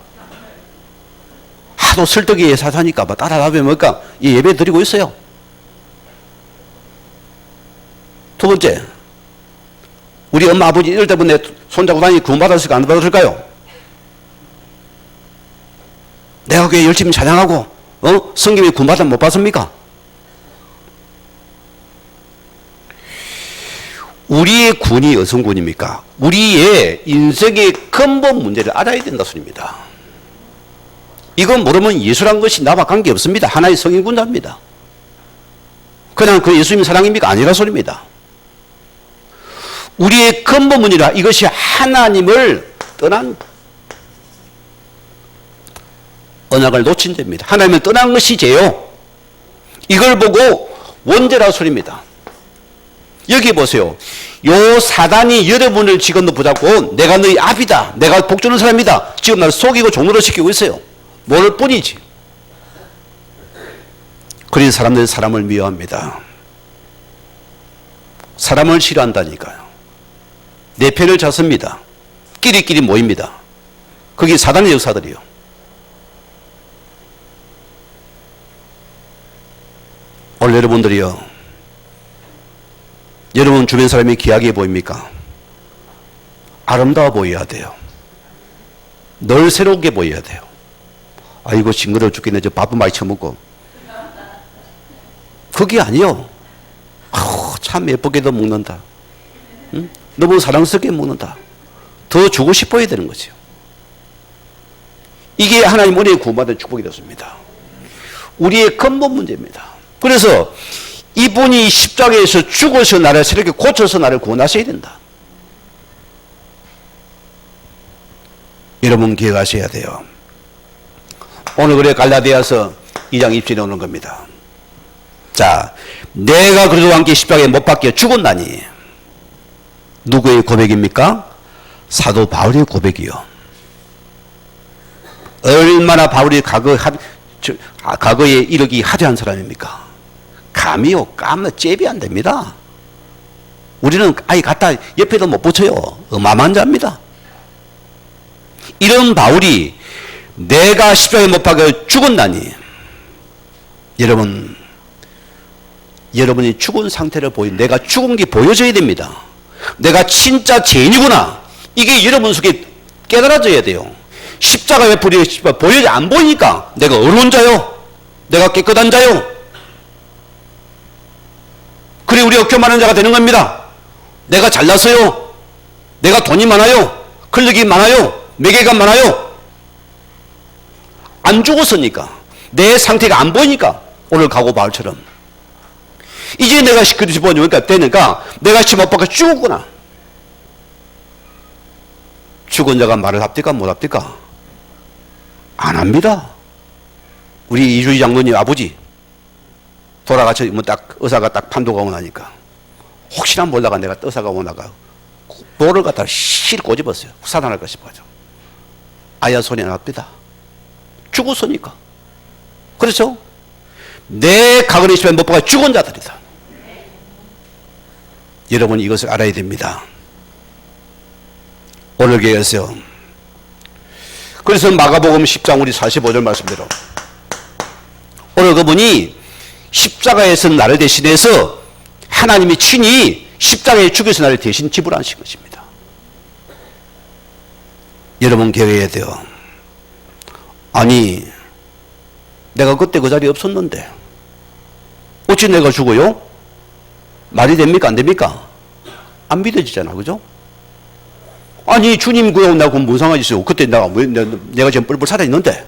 Speaker 1: 하도 설득이 사사니까 따라다보면 뭘까? 이 예배 드리고 있어요. 두 번째, 우리 엄마 아버지 이럴 때문에 손잡고 다니니 구원 받았을까? 안 받았을까요? 내가 교회 열심히 찬양하고 성경에 구원 받았면 못 받습니까? 우리의 구원이 어떤 구원입니까? 우리의 인생의 근본 문제를 알아야 된다 소리입니다. 이건 모르면 예수란 것이 나와 관계없습니다. 하나의 성인군자입니다. 그냥 그 예수님 사랑입니까? 아니라 소리입니다. 우리의 근본 문제라 이것이 하나님을 떠난 언약을 놓친 죄입니다. 하나님을 떠난 것이 죄요. 이걸 보고 원죄라 소리입니다. 여기 보세요. 요 사단이 여러분을 지금도 붙잡고 내가 너희 압이다. 내가 복주는 사람이다. 지금 나를 속이고 종로를 시키고 있어요. 모를 뿐이지. 그래서 사람들은 사람을 미워합니다. 사람을 싫어한다니까요. 내 편을 찾습니다. 끼리끼리 모입니다. 그게 사단의 역사들이요. 오늘 여러분들이요. 여러분 주변 사람이 귀하게 보입니까? 아름다워 보여야 돼요. 늘 새롭게 보여야 돼요. 아이고 징그러워 죽겠네. 저 밥도 많이 처먹고. 그게 아니요. 참 예쁘게도 먹는다. 응? 너무 사랑스럽게 먹는다. 더 주고 싶어야 되는 거죠. 이게 하나님 은혜의 구원받은 축복이 됐습니다. 우리의 근본 문제입니다. 그래서 이분이 십자가에서 죽어서 나를 새롭게 고쳐서 나를 구원하셔야 된다. 여러분 기억하셔야 돼요. 오늘 그래 갈라디아서 2장 20절에 오는 겁니다. 자, 내가 그리스도와 함께 십자가에 못 박혀 죽었나니 누구의 고백입니까? 사도 바울의 고백이요. 얼마나 바울이 과거에 이르기 하대한 사람입니까? 감이요, 까면 잽이 안 됩니다. 우리는 아예 갖다 옆에도 못 붙여요. 어마어마한 자입니다. 이런 바울이 내가 십자가에 못 박혀 죽었나니, 여러분이 죽은 상태를 내가 죽은 게 보여져야 됩니다. 내가 진짜 죄인이구나. 이게 여러분 속에 깨달아져야 돼요. 십자가에 보여지 안 보이니까 내가 어려운 자요, 내가 깨끗한 자요. 그래 우리가 교만한 자가 되는 겁니다. 내가 잘났어요, 내가 돈이 많아요, 권력이 많아요, 매개가 많아요. 안 죽었으니까, 내 상태가 안 보이니까 오늘 가고 바울처럼 이제 내가 그리스도 보니까 되니까 내가 못 박혀 죽었구나. 죽은 자가 말을 합니까? 못 합니까? 안 합니다. 우리 이주희 장로님 아버지 돌아가서 딱 의사가 딱 판도가 오고 나니까 혹시나 몰라가 내가 의사가 오나가 볼을 갖다가 실 꼬집었어요. 살아날까 싶어가지고. 아야 손이 안 납니다. 죽었으니까. 그렇죠? 내 가거리 집에 못 박아 죽은 자들이다. 여러분 이것을 알아야 됩니다. 오늘 교회에서 그래서 마가복음 10장 우리 45절 말씀대로 오늘 그분이 십자가에서 나를 대신해서 하나님이 친히 십자가에 죽여서 나를 대신 지불하신 것입니다. 여러분 기억해야 돼요. 아니 내가 그때 그 자리에 없었는데 어찌 내가 죽어요? 말이 됩니까? 안 됩니까? 안 믿어지잖아. 그죠? 아니 주님 그거 나하고 뭔 상관이 있어요? 그때 내가 지금 뿔뿔 살아있는데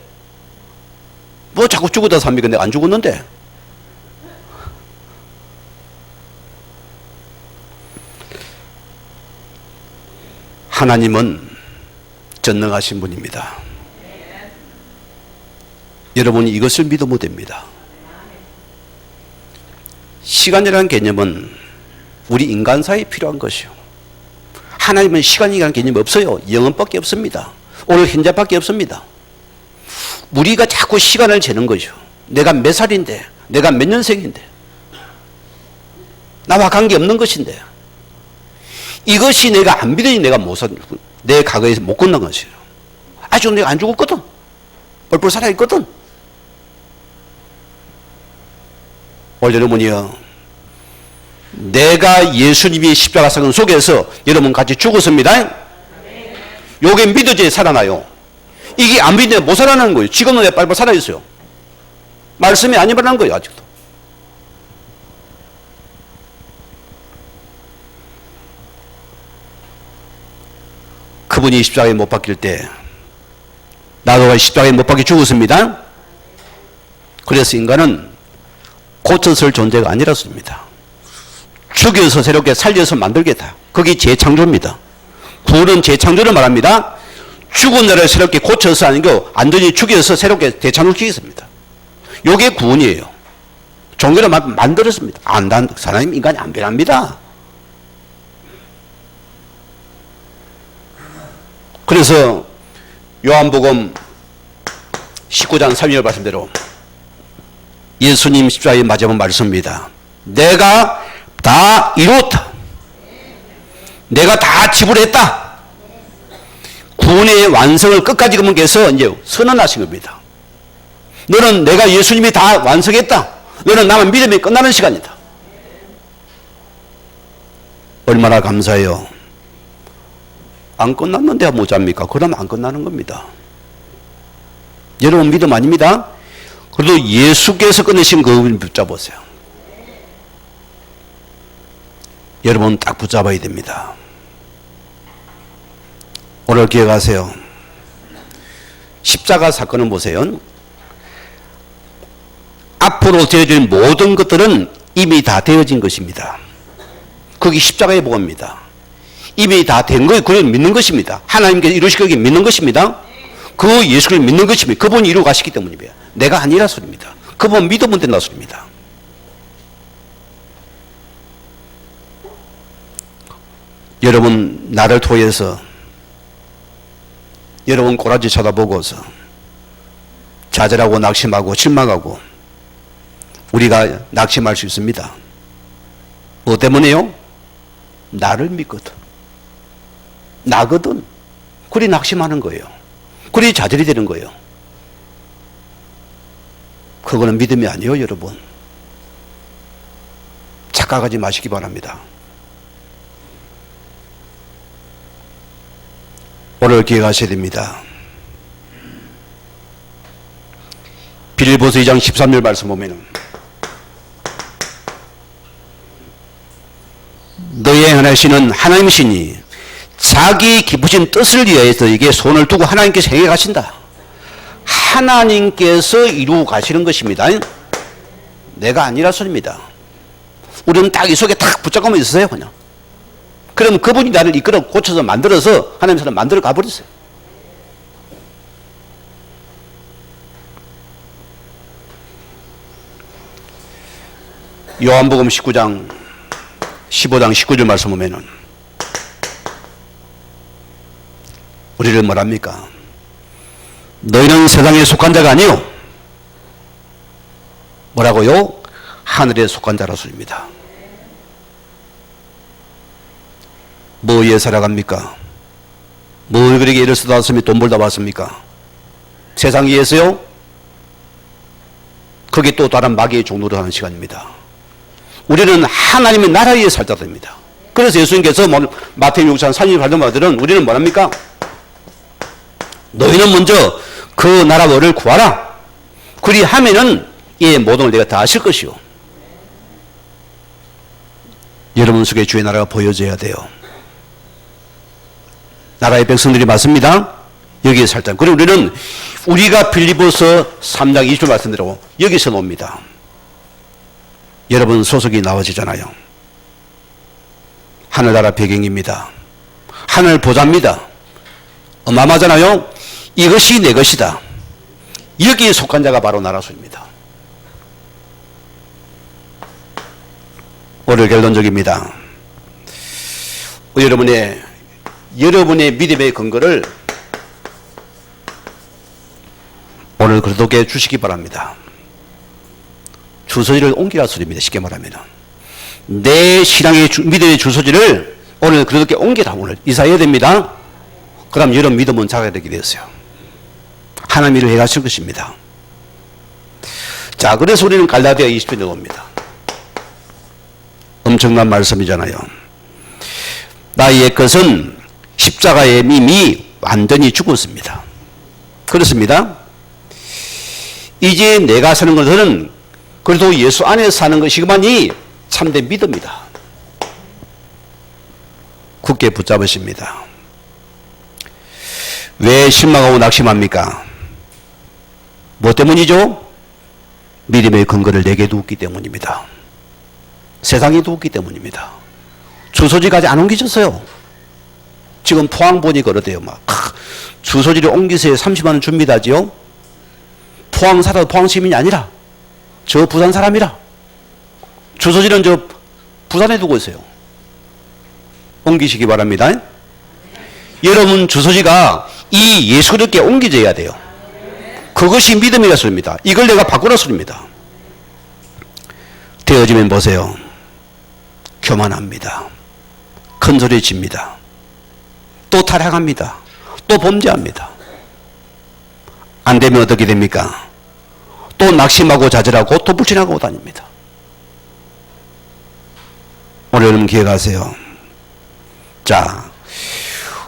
Speaker 1: 뭐 자꾸 죽어다 삽니까? 내가 안 죽었는데. 하나님은 전능하신 분입니다. 여러분이 이것을 믿으면 됩니다. 시간이라는 개념은 우리 인간사에 필요한 것이요. 하나님은 시간이라는 개념이 없어요. 영혼밖에 없습니다. 오늘 현재밖에 없습니다. 우리가 자꾸 시간을 재는 거죠. 내가 몇 살인데, 내가 몇 년생인데, 나와 관계없는 것인데, 이것이 내가 안 믿으니 내가 내 과거에서 못 건넌 것이에요. 아직 내가 안 죽었거든. 뻘뻘 살아있거든. 오늘 여러분이요, 내가 예수님이 십자가 사건 속에서 여러분 같이 죽었습니다. 요게 믿어져야 살아나요. 이게 안 믿으면 못 살아나는 거예요. 지금은 내 빨리 살아있어요. 말씀이 안 일어난 거예요. 아직도. 그분이 십자가에 못 박힐 때 나도 십자가에 못 박혀 죽었습니다. 그래서 인간은 고쳐설 존재가 아니랐습니다. 죽여서 새롭게 살려서 만들겠다. 그게 재창조입니다. 구원은 재창조를 말합니다. 죽은 자를 새롭게 고쳐서 아니고 완전히 죽여서 새롭게 재창조시켰습니다. 이게 구원이에요. 종교를 만들었습니다. 사람이 인간이 안 변합니다. 그래서 요한복음 19장 3절 말씀대로 예수님 십자가의 마지막 말씀입니다. 내가 다 이뤘다. 내가 다 지불했다. 구원의 완성을 끝까지 그분께서 이제 선언하신 겁니다. 너는 내가 예수님이 다 완성했다. 너는 나만 믿으면 끝나는 시간이다. 얼마나 감사해요. 안 끝났는데 뭐 잡니까? 그러면 안 끝나는 겁니다. 여러분 믿음 아닙니다. 그래도 예수께서 끝내신 그분을 붙잡으세요. 여러분 딱 붙잡아야 됩니다. 오늘 기억하세요. 십자가 사건은 보세요. 앞으로 되어질 모든 것들은 이미 다 되어진 것입니다. 그게 십자가의 복음입니다. 이미 다 된 거예요. 그걸 믿는 것입니다. 하나님께서 이루시기를 믿는 것입니다. 그 예수를 믿는 것입니다. 그분이 이루어 가시기 때문입니다. 내가 아니라 소리입니다. 그분 믿으면 된다 소리입니다. 여러분 나를 통해서 여러분 꼬라지 쳐다보고서 좌절하고 낙심하고 실망하고 우리가 낙심할 수 있습니다. 뭐 때문에요? 나를 믿거든. 나거든. 그리 낙심하는 거예요. 그리 좌절이 되는 거예요. 그거는 믿음이 아니에요, 여러분. 착각하지 마시기 바랍니다. 오늘 기억하셔야 됩니다. 빌립보서 2장 13절 말씀 보면은 너희의 행하시는 하나님이시니 자기 기쁘신 뜻을 위하여서 이게 손을 두고 하나님께서 행해 가신다. 하나님께서 이루어 가시는 것입니다. 내가 아니라 소리입니다. 우리는 딱 이 속에 딱 붙잡고만 있으세요, 그냥. 그럼 그분이 나를 이끌어 고쳐서 만들어서 하나님 사람 만들어 가버렸어요. 요한복음 19장 15장 19절 말씀 보면은 우리를 뭐랍니까? 너희는 세상에 속한 자가 아니요. 뭐라고요? 하늘에 속한 자라 소리입니다. 뭐에 살아갑니까? 뭘 그렇게 일을 쓰다 왔으면 돈 벌다 왔습니까? 세상 위에서요? 그게 또 다른 마귀의 종로를 하는 시간입니다. 우리는 하나님의 나라 위에 살다 됩니다. 그래서 예수님께서 마태복음 6장 30절 말씀하시는 우리는 뭐랍니까? 너희는 먼저 그 나라를 구하라. 그리하면은 이 모든 걸 내가 다 하실 것이요. 여러분 속에 주의 나라가 보여져야 돼요. 나라의 백성들이 맞습니다. 여기에 살다. 그리고 우리는 우리가 빌립보서 3장 20절 말씀대로 여기서 놉니다. 여러분 소속이 나와지잖아요. 하늘나라 배경입니다. 하늘 보좌입니다. 어마어마하잖아요. 이것이 내 것이다. 여기에 속한 자가 바로 나라소입니다. 오늘 결론적입니다. 여러분의 믿음의 근거를 오늘 그렇게 주시기 바랍니다. 주소지를 옮기라 소리입니다. 쉽게 말하면 내 신앙의 믿음의 주소지를 오늘 그렇게 옮기라. 오늘 이사해야 됩니다. 그럼 여러분 믿음은 자라게 되게 되었어요. 하나님 일을 해가실 것입니다. 자, 그래서 우리는 갈라디아 20절에 나옵니다. 엄청난 말씀이잖아요. 나의 것은 십자가의 이미 완전히 죽었습니다. 그렇습니다. 이제 내가 사는 것은 그래도 예수 안에서 사는 것이만이 참된 믿음이다. 굳게 붙잡으십니다. 왜 실망하고 낙심합니까? 뭐 때문이죠? 믿음의 근거를 내게 두었기 때문입니다. 세상에 두었기 때문입니다. 주소지까지 안 옮기셨어요. 지금 포항 보니 그러대요. 주소지를 옮기세요. 30만 원 줍니다지요. 포항 살아도 포항 시민이 아니라 저 부산 사람이라 주소지는 저 부산에 두고 있어요. 옮기시기 바랍니다. 여러분 주소지가 이 예수 그리스도께 옮겨져야 돼요. 그것이 믿음이라 소리입니다. 이걸 내가 바꾸라 소리입니다. 되어지면 보세요. 교만합니다. 큰 소리 칩니다. 또 타락합니다. 또 범죄합니다. 안 되면 어떻게 됩니까? 또 낙심하고 좌절하고 또 불신하고 다닙니다. 오늘 여러분 기억하세요. 자,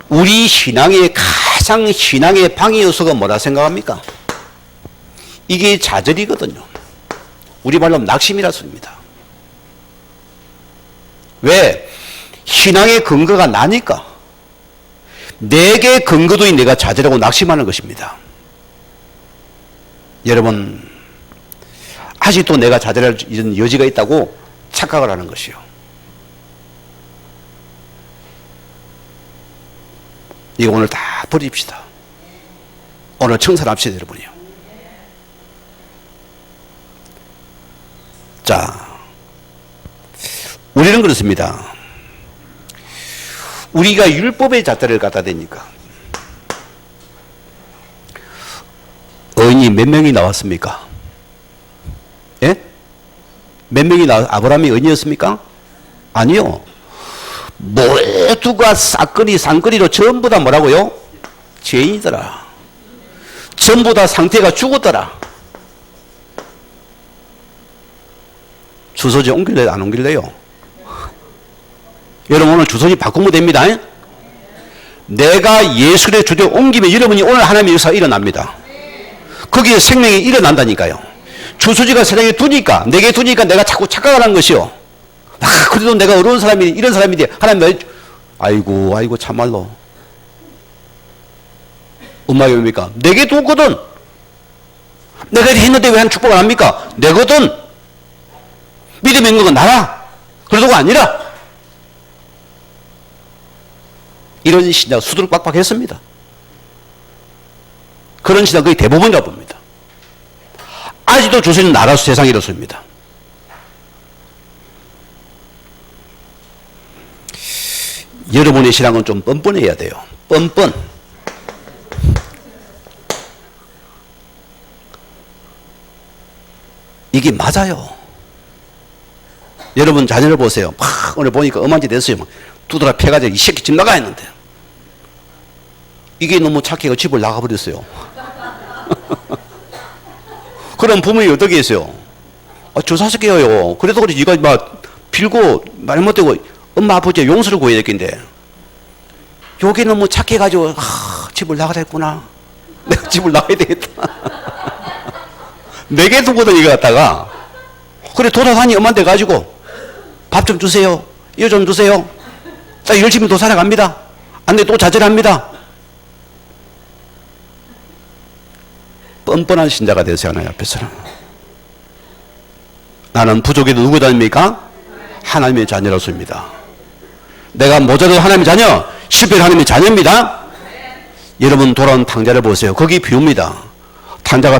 Speaker 1: 우리 신앙의 가장 신앙의 방해 요소가 뭐라 생각합니까? 이게 좌절이거든요. 우리 말로 낙심이라 소리입니다. 왜? 신앙의 근거가 나니까. 내게 근거도인 내가 좌절하고 낙심하는 것입니다. 여러분, 아직도 내가 좌절할 이런 여지가 있다고 착각을 하는 것이요. 이거 오늘 다 버립시다. 오늘 청산합시다, 여러분이요. 자, 우리는 그렇습니다. 우리가 율법의 잣대를 갖다 대니까. 의인이 몇 명이 나왔습니까? 예? 몇 명이 아브라함이 의인이었습니까? 아니요. 모두가 쌍끌이 상끌이로 전부 다 뭐라고요? 죄인이더라. 전부 다 상태가 죽었더라. 주소지 옮길래요? 안 옮길래요? 여러분 오늘 주소지 바꾸면 됩니다. 내가 예수의 주제에 옮기면 여러분이 오늘 하나님의 역사가 일어납니다. 거기에 생명이 일어난다니까요. 주소지가 세상에 두니까 내게 두니까 내가 자꾸 착각하는 것이요. 그래도 내가 어려운 사람이 이런 사람인데 하나님 아이고 참말로 엄마가 뭡니까? 내게 두거든. 내가 했는데 왜 한 축복 안 합니까? 내거든. 믿음의 인거가 나라. 그러도가 아니라 이런 신자가 수두룩 빡빡했습니다. 그런 신자가 거의 대부분이라고 봅니다. 아직도 조선은 나라 세상이 이렇습니다. 여러분의 신앙은 좀 뻔뻔해야 돼요. 뻔뻔. 이게 맞아요. 여러분 자녀를 보세요. 막 오늘 보니까 엄한 짓 됐어요. 두드라 패가지고 이 새끼 집 나가 했는데 이게 너무 착해가 집을 나가버렸어요. 그럼 부모님이 어떻게 했어요? 조사스게요. 그래도 그렇지 이가 막 빌고 말 못하고 엄마 아버지의 용서를 구해야 될텐데 요게 너무 착해가지고 집을 나가자 했구나. 내가 집을 나가야 되겠다. 내게 두거든 이거 갖다가 그래 돌아다니 엄마한테 가지고 밥 좀 주세요. 이거 좀 주세요. 자 열심히 또 살아갑니다. 안 돼 또 좌절합니다. 뻔뻔한 신자가 되세요. 하나님 앞에서는. 나는 부족해도 누구 자녀입니까? 하나님의 자녀로서입니다. 내가 모자라도 하나님의 자녀, 실패도 하나님의 자녀입니다. 여러분 돌아온 탕자를 보세요. 거기 비웁니다. 탕자가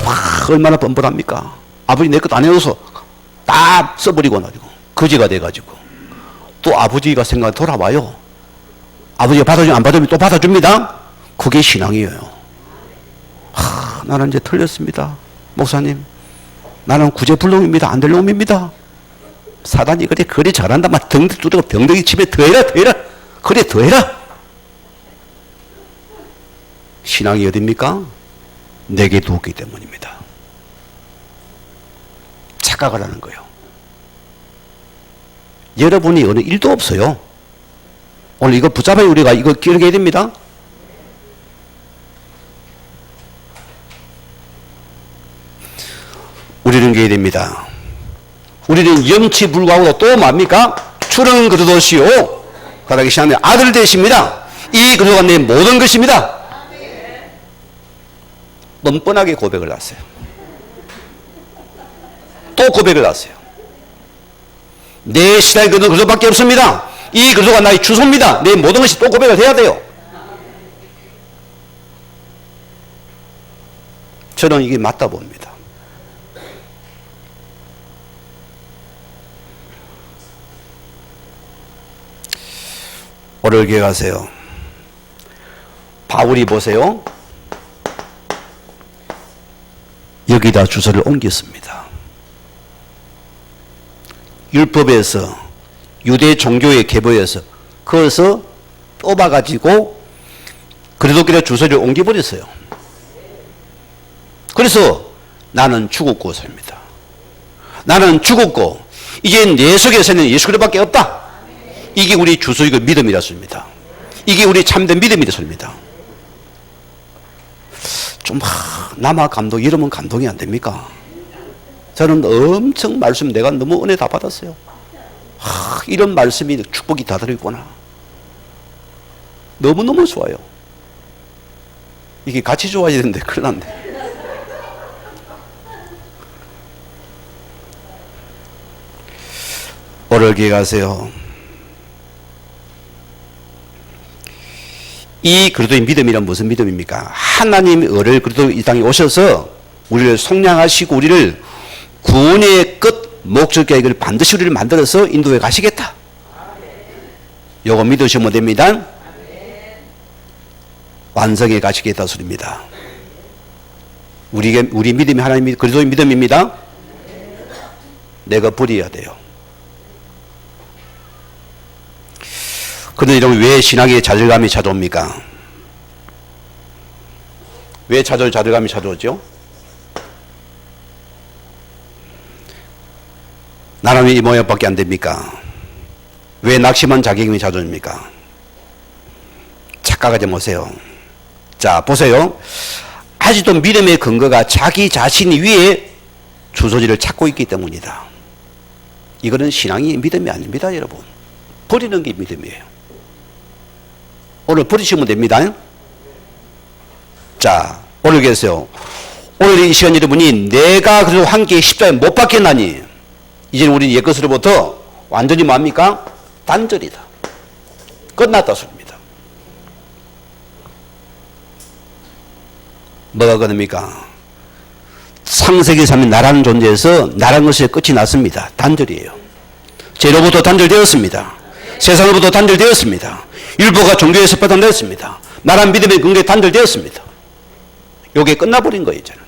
Speaker 1: 얼마나 뻔뻔합니까? 아버지 내 것 안 해줘서 다 써버리고 나지고 거지가 돼가지고 또 아버지가 생각 돌아와요. 아버지가 받아주면 안 받으면 또 받아줍니다. 그게 신앙이에요. 나는 이제 틀렸습니다. 목사님 나는 구제불능입니다. 안 될 놈입니다. 사단이 그래 잘한다 막 덩덕 두드려 덩덕이 집에 더해라 그래 더해라. 신앙이 어딥니까? 내게 두었기 때문입니다. 착각을 하는 거예요. 여러분이 어느 일도 없어요. 오늘 이거 붙잡아야 우리가 이거 기억해야 됩니다. 우리는 게야 됩니다. 우리는 염치 불구하고 또 뭡니까? 주는 그리스도시요 가라기 시작하면 아들 되십니다. 이 그리스도가 내 모든 것입니다. 뻔뻔하게 고백을 하세요. 또 고백을 하세요. 내 신앙의 그리스도는 그리스도밖에 없습니다. 이 그리스도가 나의 주소입니다. 내 모든 것이 또 고백을 해야 돼요. 저는 이게 맞다 봅니다. 오늘 기억하세요. 바울이 보세요. 여기다 주소를 옮겼습니다. 율법에서 유대 종교의 계보에서 그것을 뽑아가지고 그리스도께로 주소를 옮겨버렸어요. 그래서 나는 죽었고 삽니다. 나는 죽었고 이제 내 속에서는 예수 그리스도밖에 없다. 이게 우리 주소이고 믿음이라습니다. 이게 우리 참된 믿음이라습니다. 좀 남아 감동 이러면 감동이 안 됩니까? 저는 엄청 말씀 내가 너무 은혜 다 받았어요. 이런 말씀이 축복이 다 들어있구나. 너무너무 좋아요. 이게 같이 좋아야 되는데 큰일 났네. 오늘 기억하세요. 이 그리스도의 믿음이란 무슨 믿음입니까? 하나님의 의를 그리스도 이 땅에 오셔서 우리를 속량하시고 우리를 구원의 끝 목적 계획을 반드시 우리를 만들어서 인도해 가시겠다. 요거 믿으시면 됩니다. 완성해 가시겠다 소리입니다. 우리 믿음이 하나님 그리스도의 믿음입니다. 내가 버려야 돼요. 그런데 여러분, 왜 신앙에 좌절감이 찾아옵니까? 왜 좌절감이 찾아오죠? 나는 왜 이 모양밖에 안 됩니까? 왜 낙심한 자격이 찾아옵니까? 착각하지 마세요. 자, 보세요. 아직도 믿음의 근거가 자기 자신 위에 주소지를 찾고 있기 때문이다. 이거는 신앙이 믿음이 아닙니다, 여러분. 버리는 게 믿음이에요. 오늘 버리시면 됩니다. 자, 오늘 계세요. 오늘 이 시간 여러분이 내가 그래도 함께 십자가에 못 박혔나니 이제는 우리 옛것으로부터 완전히 뭡니까? 단절이다. 끝났다 소리입니다. 뭐가 그럽니까? 창세기 3일 나라는 존재에서 나라는 것의 끝이 났습니다. 단절이에요. 죄로부터 단절되었습니다. 세상으로부터 단절되었습니다. 율법과 종교에서 파탄되었습니다. 나라는 믿음의 근거에 단절되었습니다. 요게 끝나버린 거예요, 이제는.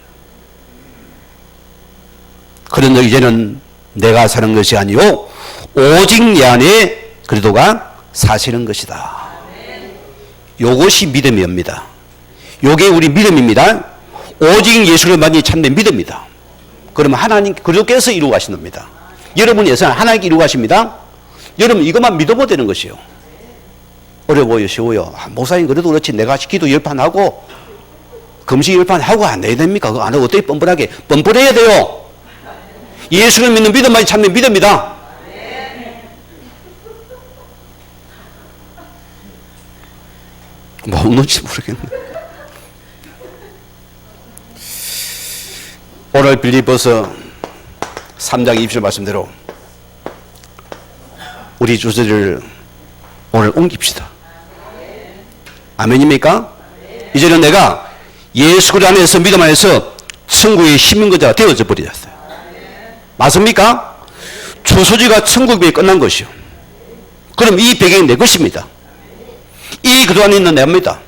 Speaker 1: 그런데 이제는 내가 사는 것이 아니요 오직 내 안에 그리스도가 사시는 것이다. 요것이 믿음이옵니다. 요게 우리 믿음입니다. 오직 예수를 만이 참된 믿음입니다. 그러면 하나님 그리스도께서 이루어 가신 겁니다. 여러분이 예서 하나님께 이루어 가십니다. 여러분 이것만 믿어보면 되는 것이요. 어려워요, 쉬워요. 목사님 그래도 그렇지 내가 기도 열판하고 금식 열판하고 안 해야 됩니까? 그거 안 하고 어떻게 뻔뻔하게 뻔뻔해야 돼요. 예수를 믿는 믿음만이 참된 믿음입니다. 뭐 없는지 모르겠네. 오늘 빌립보서 3장 20절 말씀대로 우리 주제를 오늘 옮깁시다. 아멘입니까? 이제는 내가 예수 그리스도 안에서 믿음 안에서 천국의 시민권자가 되어져 버렸어요. 맞습니까? 주소지가 천국이 끝난 것이요. 그럼 이 배경이 내 것입니다. 이 그도 안에 있는 내입니다.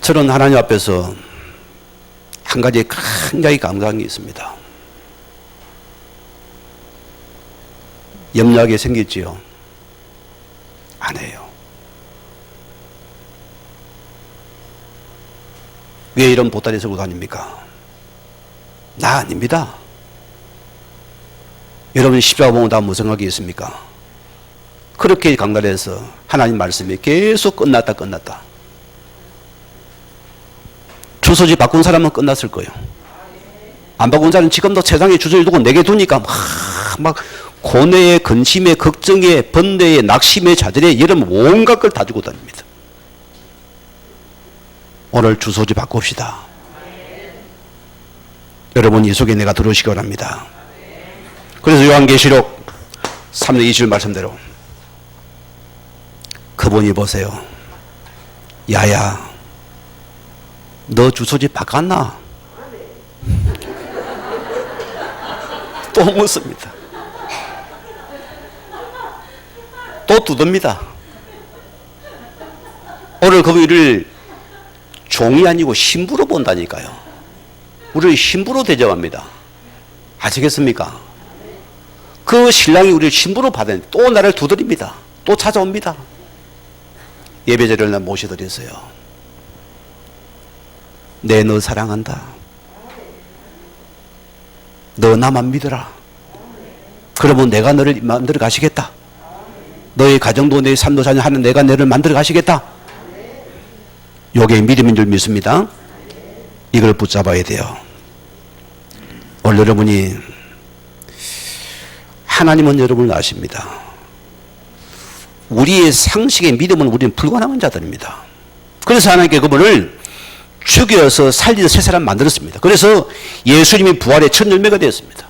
Speaker 1: 저는 하나님 앞에서 한 가지 굉장히 감사한 게 있습니다. 염려하게 생겼지요? 안 해요. 왜 이런 보따리 들고 다닙니까? 나 아닙니다. 여러분 십자가 보면 다 무슨 생각이 있습니까? 그렇게 강단해서 하나님 말씀이 계속 끝났다. 주소지 바꾼 사람은 끝났을 거예요. 안 바꾼 사람은 지금도 세상에 주소지 두고 내게 두니까 막 고뇌에 근심에 걱정에 번뇌에 낙심에 좌절에 여러분 온갖 걸 다 주고 다닙니다. 오늘 주소지 바꿉시다. 여러분 이 속에 내가 들어오시기 바랍니다. 그래서 요한계시록 3장 20절 말씀대로 그분이 보세요. 야야 너 주소지 바꿨나? 또 묻습니다. 또 두듭니다. 오늘 그분을 종이 아니고 신부로 본다니까요. 우리를 신부로 대접합니다. 아시겠습니까? 그 신랑이 우리를 신부로 받은 또 나를 두드립니다. 또 찾아옵니다. 예배자를 나 모셔드렸어요. 내 너 사랑한다. 너 나만 믿어라. 그러면 내가 너를 만들어 가시겠다. 너의 가정도 내 삶도 자녀 하는 내가 너를 만들어 가시겠다. 요게 믿음인 줄 믿습니다. 이걸 붙잡아야 돼요. 오늘 여러분이 하나님은 여러분을 아십니다. 우리의 상식의 믿음은 우리는 불가능한 자들입니다. 그래서 하나님께 그분을 죽여서 살리는 새 사람 만들었습니다. 그래서 예수님이 부활의 첫 열매가 되었습니다.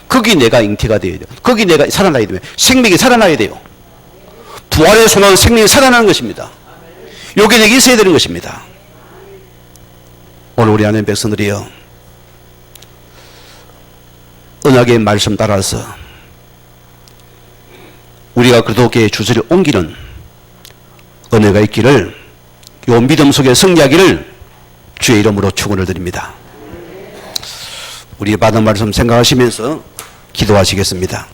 Speaker 1: 거기 내가 잉태가 되어야 돼요. 거기 내가 살아나야 돼요. 생명이 살아나야 돼요. 부활의 소망은 생명이 살아나는 것입니다. 요게 내게 있어야 되는 것입니다. 오늘 우리 하나님 백성들이요, 언약의 말씀 따라서 우리가 그리스도교의 주소를 옮기는 은혜가 있기를, 요 믿음 속에 승리하기를 주의 이름으로 축원을 드립니다. 우리 받은 말씀 생각하시면서 기도하시겠습니다.